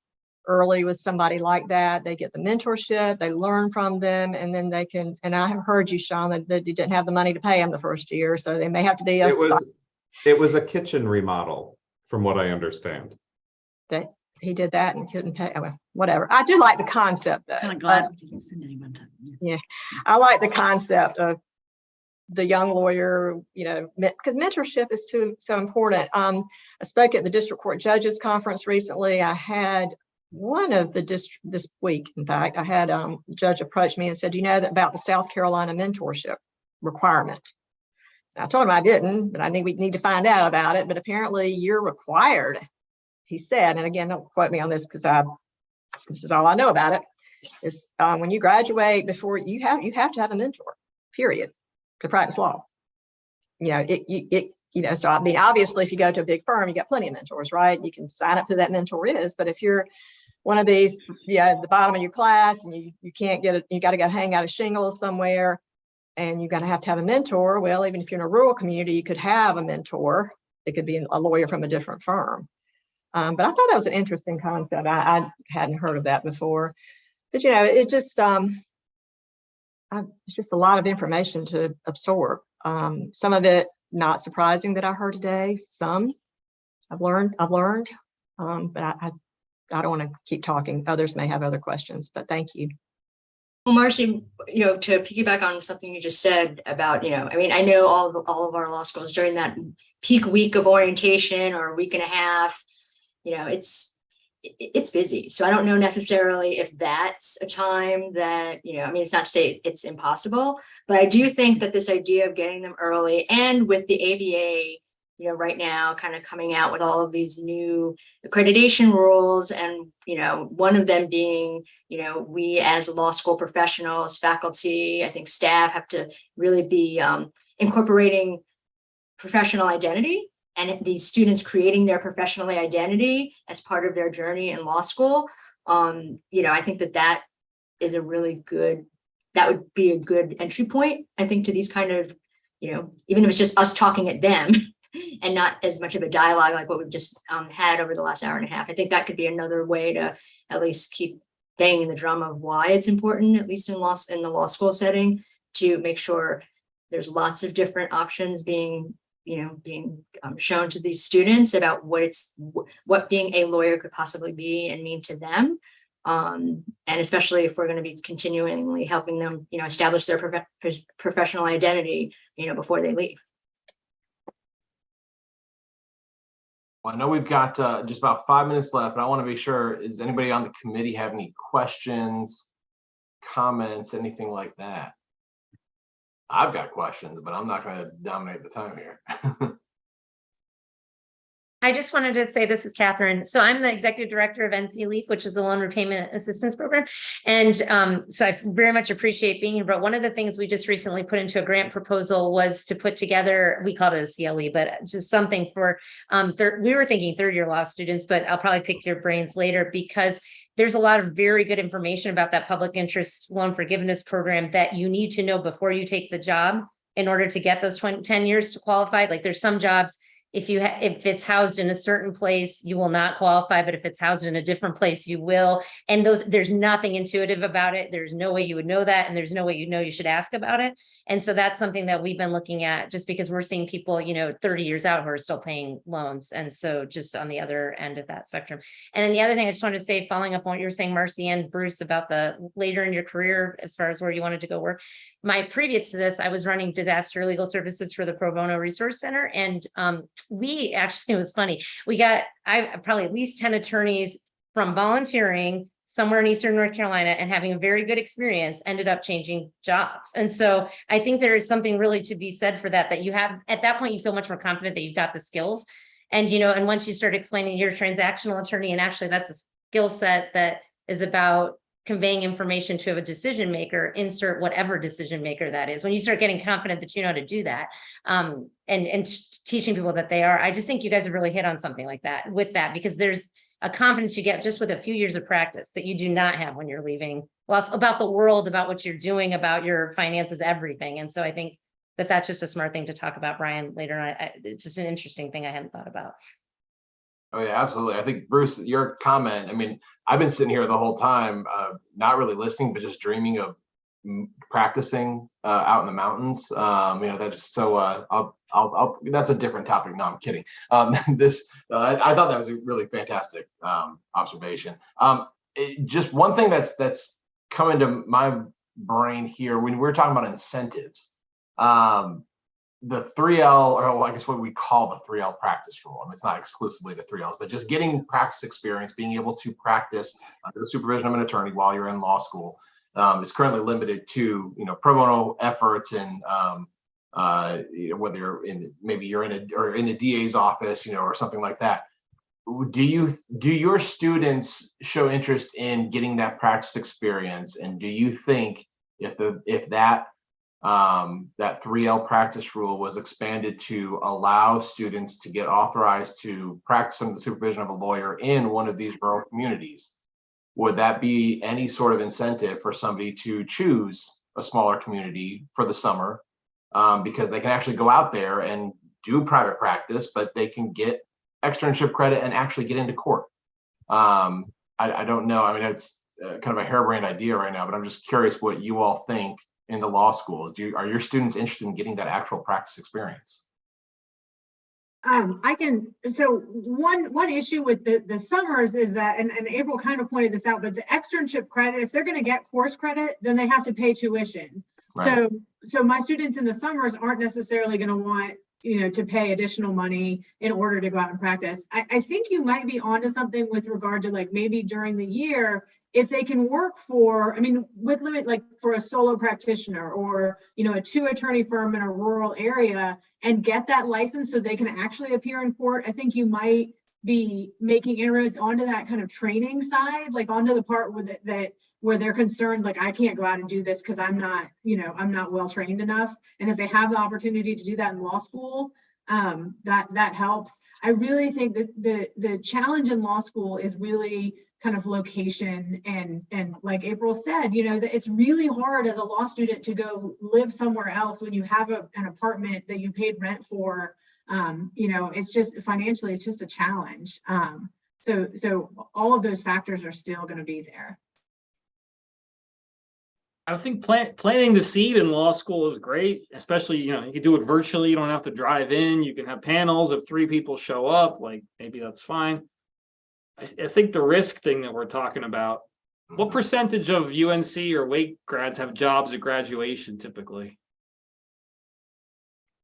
early with somebody like that. They get the mentorship, they learn from them, and then they can, and I heard you, Sean, that you didn't have the money to pay them the first year, so they may have to be it was a kitchen remodel, from what I understand. That he did that and couldn't pay. Well, whatever. I do like the concept, though. Kind of glad we didn't send anyone to. Yeah, I like the concept of the young lawyer, because mentorship is so important. I spoke at the district court judges conference recently. I had one of this week, in fact, I had a judge approach me and said, that about the South Carolina mentorship requirement? And I told him I didn't, but we need to find out about it. But apparently you're required, he said, and again, don't quote me on this because this is all I know about it, is when you graduate, before you have to have a mentor, period, to practice law. So I mean, obviously, if you go to a big firm, you got plenty of mentors, right? You can sign up who that mentor is. But if you're one of these, at the bottom of your class, and you can't get it, you got to go hang out a shingle somewhere, and you're going to have a mentor. Well, even if you're in a rural community, you could have a mentor. It could be a lawyer from a different firm. But I thought that was an interesting concept. I hadn't heard of that before. But it's just a lot of information to absorb. Some of it not surprising that I heard today. Some I've learned. But I don't want to keep talking. Others may have other questions. But thank you. Well, Marcy, to piggyback on something you just said about, I know all of our law schools during that peak week of orientation or a week and a half, it's busy. So I don't know necessarily if that's a time that, it's not to say it's impossible, but I do think that this idea of getting them early, and with the ABA, right now kind of coming out with all of these new accreditation rules, and, one of them being, we as law school professionals, faculty, I think staff have to really be incorporating professional identity, and these students creating their professional identity as part of their journey in law school. I think that is a really good, that would be a good entry point, I think, to these kind of, you know, even if it's just us talking at them and not as much of a dialogue like what we've just had over the last hour and a half. I think that could be another way to at least keep banging the drum of why it's important, at least in the law school setting, to make sure there's lots of different options being shown to these students about what being a lawyer could possibly be and mean to them. And especially if we're going to be continually helping them, you know, establish their professional identity, you know, before they leave. Well, I know we've got just about 5 minutes left, but I want to be sure, does anybody on the committee have any questions, comments, anything like that? I've got questions, but I'm not going to dominate the time here. I just wanted to say, this is Catherine. So I'm the executive director of NC Leaf, which is the loan repayment assistance program. And so I very much appreciate being here. But one of the things we just recently put into a grant proposal was to put together, we called it a CLE, but just something for, we were thinking third-year law students, but I'll probably pick your brains later, because there's a lot of very good information about that public interest loan forgiveness program that you need to know before you take the job in order to get those 10 years to qualify. Like there's some jobs, if it's housed in a certain place, you will not qualify, but if it's housed in a different place, you will. And there's nothing intuitive about it. There's no way you would know that. And there's no way you should ask about it. And so that's something that we've been looking at, just because we're seeing people, 30 years out who are still paying loans. And so just on the other end of that spectrum. And then the other thing I just wanted to say, following up on what you were saying, Marcy and Bruce, about the later in your career, as far as where you wanted to go work. Previous to this, I was running disaster legal services for the Pro Bono Resource Center. And we actually, it was funny. I probably at least 10 attorneys from volunteering somewhere in Eastern North Carolina and having a very good experience ended up changing jobs. And so I think there is something really to be said for that you have, at that point, you feel much more confident that you've got the skills. And, and once you start explaining you're a transactional attorney, and actually that's a skill set that is about conveying information to a decision maker, insert whatever decision maker that is. When you start getting confident that you know how to do that, and teaching people that they are, I just think you guys have really hit on something like that with that, because there's a confidence you get just with a few years of practice that you do not have when you're leaving law, about the world, about what you're doing, about your finances, everything. And so I think that that's just a smart thing to talk about, Brian, later on. It's just an interesting thing I hadn't thought about. Oh yeah, absolutely. I think, Bruce, your comment, I mean, I've been sitting here the whole time, not really listening, but just dreaming of practicing out in the mountains. That's so, that's a different topic. No, I'm kidding. I thought that was a really fantastic observation. Just one thing that's come into my brain here, when we're talking about incentives, the 3L, or I guess what we call the 3L practice rule. I mean, it's not exclusively the 3Ls, but just getting practice experience, being able to practice under the supervision of an attorney while you're in law school, is currently limited to, pro bono efforts, and whether you're in a DA's office, or something like that. Do your students show interest in getting that practice experience? And do you think if that 3L practice rule was expanded to allow students to get authorized to practice under the supervision of a lawyer in one of these rural communities, would that be any sort of incentive for somebody to choose a smaller community for the summer, because they can actually go out there and do private practice, but they can get externship credit and actually get into court? I don't know. I mean, it's kind of a harebrained idea right now, but I'm just curious what you all think in the law schools. Are your students interested in getting that actual practice experience? So one issue with the summers is that, and April kind of pointed this out, but the externship credit, if they're going to get course credit, then they have to pay tuition. Right. So my students in the summers aren't necessarily going to want, to pay additional money in order to go out and practice. I think you might be onto something with regard to, like, maybe during the year, if they can work for a solo practitioner or, a 2-attorney firm in a rural area and get that license so they can actually appear in court, I think you might be making inroads onto that kind of training side, like onto the part where they're concerned, like, I can't go out and do this because I'm not well trained enough. And if they have the opportunity to do that in law school, that helps. I really think that the challenge in law school is really kind of location, and like April said, that it's really hard as a law student to go live somewhere else when you have an apartment that you paid rent for. It's just financially, it's just a challenge. So all of those factors are still going to be there. I think planting the seed in law school is great, especially, you can do it virtually. You don't have to drive in. You can have panels. If 3 people show up, like maybe that's fine. I think the risk thing that we're talking about, what percentage of UNC or Wake grads have jobs at graduation typically?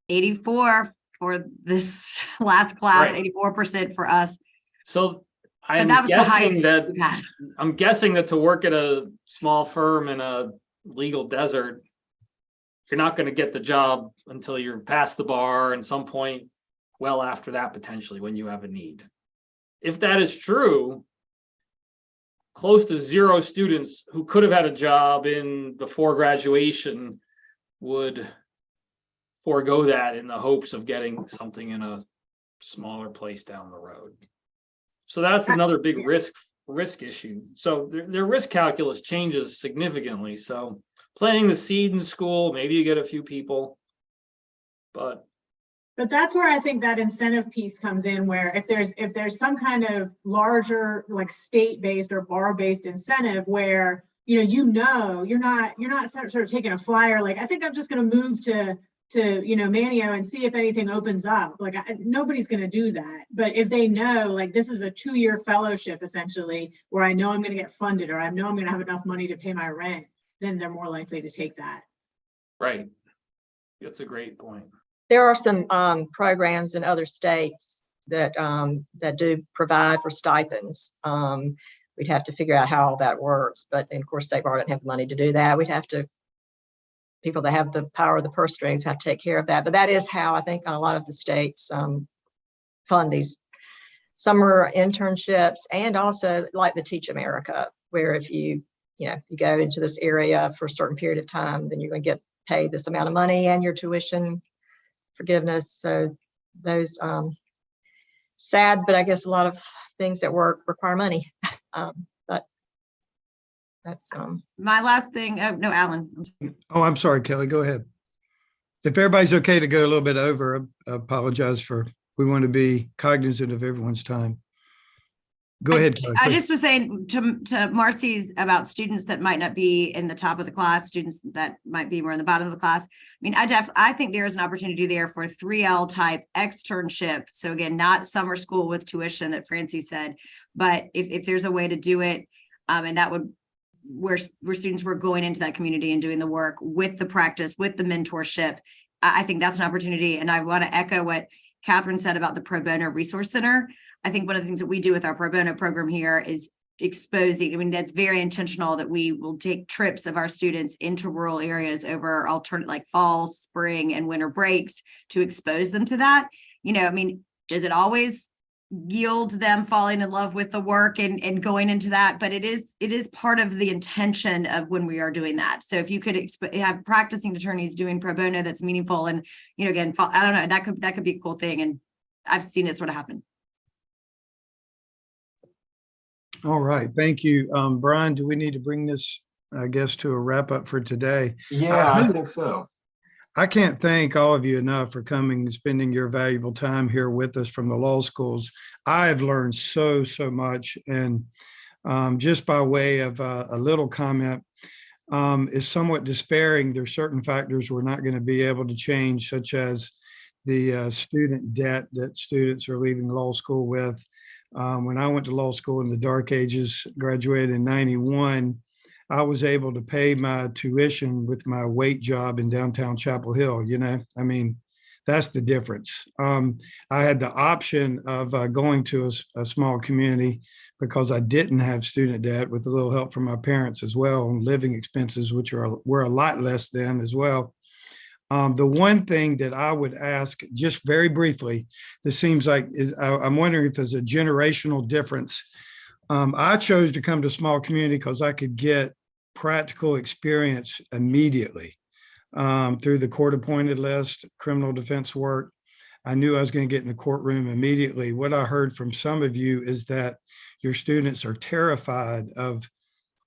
84 for this last class, Right. 84% for us. So But that was the guessing highest we've had. I'm guessing that to work at a small firm in a legal desert, you're not going to get the job until you're past the bar, and some point well after that, potentially, when you have a need. If that is true, close to 0 students who could have had a job before graduation would forego that in the hopes of getting something in a smaller place down the road. So that's another big risk issue. So their risk calculus changes significantly. So planting the seed in school, maybe you get a few people, but that's where I think that incentive piece comes in, where if there's some kind of larger, like state-based or bar-based incentive where you're not sort of taking a flyer like, I think I'm just going to move to Manio and see if anything opens up. Like nobody's going to do that. But if they know, like, this is a 2-year fellowship essentially, where I know I'm going to get funded, or I know I'm going to have enough money to pay my rent, then they're more likely to take that. right. That's a great point. There are some programs in other states that do provide for stipends. We'd have to figure out how all that works, but of course, State Bar doesn't have the money to do that. People that have the power of the purse strings have to take care of that. But that is how I think a lot of the states fund these summer internships, and also like the Teach America, where if you go into this area for a certain period of time, then you're going to get paid this amount of money and your tuition forgiveness. So those sad, but I guess a lot of things that work require money. But that's My last thing. Oh, no, Alan. Oh, I'm sorry, Kelly, go ahead. If everybody's okay to go a little bit over, I apologize we want to be cognizant of everyone's time. Go ahead, Kelly, I please. just was saying to Marcy's about students that might not be in the top of the class, students that might be more in the bottom of the class. I mean, I think there's an opportunity there for a 3L type externship. So again, not summer school with tuition that Francie said, but if there's a way to do it, and that would where students were going into that community and doing the work with the practice, with the mentorship, I think that's an opportunity. And I want to echo what Catherine said about the Pro Bono Resource Center. I think one of the things that we do with our Pro Bono program here is exposing, I mean, that's very intentional, that we will take trips of our students into rural areas over alternate, like fall, spring, and winter breaks, to expose them to that. I mean, does it always yield them falling in love with the work and going into that? But it is part of the intention of when we are doing that. So if you could have practicing attorneys doing pro bono that's meaningful, and again, I don't know, that could be a cool thing, and I've seen it sort of happen. All right, thank you. Brian, do we need to bring this, I guess, to a wrap up for today? Yeah, I think so. I can't thank all of you enough for coming and spending your valuable time here with us from the law schools. I have learned so much, and just by way of a little comment, is somewhat despairing. There's certain factors we're not going to be able to change, such as the student debt that students are leaving law school with. When I went to law school in the dark ages, graduated in 91, I was able to pay my tuition with my wait job in downtown Chapel Hill. I mean, that's the difference. I had the option of going to a small community because I didn't have student debt, with a little help from my parents as well, and living expenses, which were a lot less then as well. The one thing that I would ask, just very briefly, this seems like I'm wondering if there's a generational difference. I chose to come to small community because I could get practical experience immediately through the court appointed list, criminal defense work. I knew I was going to get in the courtroom immediately. What I heard from some of you is that your students are terrified of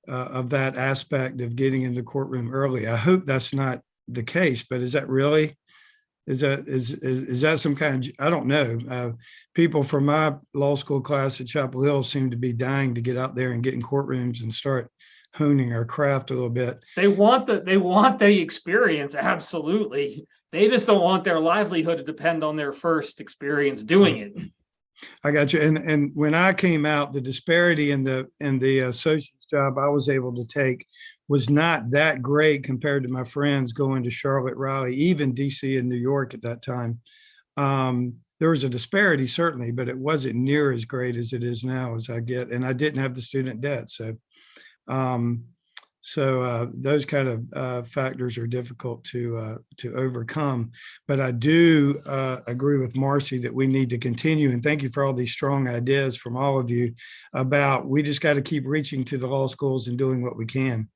that aspect of getting in the courtroom early. I hope that's not the case, but is that really? Is that some kind of, I don't know. People from my law school class at Chapel Hill seem to be dying to get out there and get in courtrooms and start honing our craft a little bit. They want the experience, absolutely. They just don't want their livelihood to depend on their first experience doing it. I got you. And when I came out, the disparity in the associate's job I was able to take was not that great compared to my friends going to Charlotte, Raleigh, even DC and New York at that time. There was a disparity certainly, but it wasn't near as great as it is now as I get. And I didn't have the student debt. So those kind of factors are difficult to overcome. But I do agree with Marcy that we need to continue. And thank you for all these strong ideas from all of you about we just got to keep reaching to the law schools and doing what we can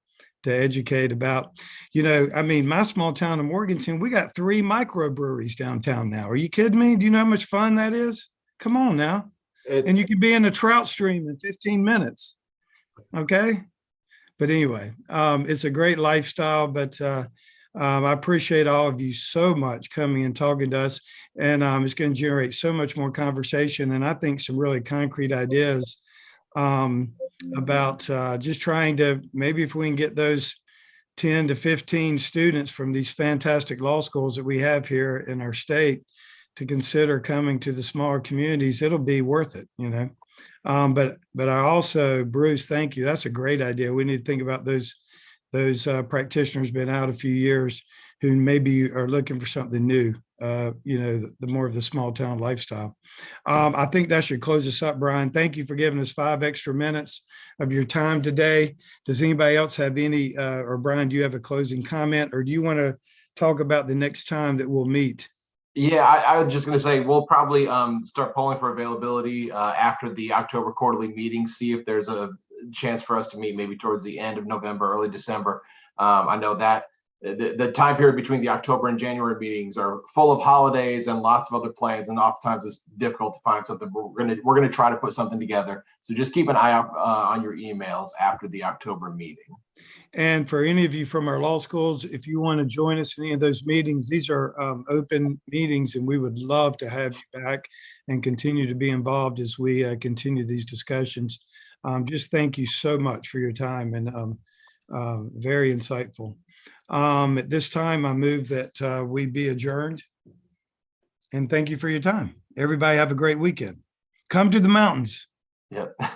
to educate about, I mean, my small town of Morganton, we got 3 microbreweries downtown now. Are you kidding me? Do you know how much fun that is? Come on now. And you can be in a trout stream in 15 minutes. Okay. But anyway, it's a great lifestyle, but I appreciate all of you so much coming and talking to us. And it's going to generate so much more conversation. And I think some really concrete ideas about just trying to, maybe if we can get those 10 to 15 students from these fantastic law schools that we have here in our state to consider coming to the smaller communities, it'll be worth it, But I also, Bruce, thank you. That's a great idea. We need to think about those practitioners been out a few years who maybe are looking for something new, the more of the small town lifestyle. I think that should close us up, Brian. Thank you for giving us 5 extra minutes of your time today. Does anybody else have any, or Brian, do you have a closing comment, or do you want to talk about the next time that we'll meet? Yeah, I was just going to say we'll probably start polling for availability after the October quarterly meeting, see if there's a chance for us to meet maybe towards the end of November, early December. I know that the time period between the October and January meetings are full of holidays and lots of other plans, and oftentimes it's difficult to find something. But we're gonna try to put something together. So just keep an eye out on your emails after the October meeting. And for any of you from our law schools, if you want to join us in any of those meetings, these are open meetings, and we would love to have you back and continue to be involved as we continue these discussions. Just thank you so much for your time, and very insightful. At this time, I move that we be adjourned. And thank you for your time. Everybody have a great weekend. Come to the mountains. Yep.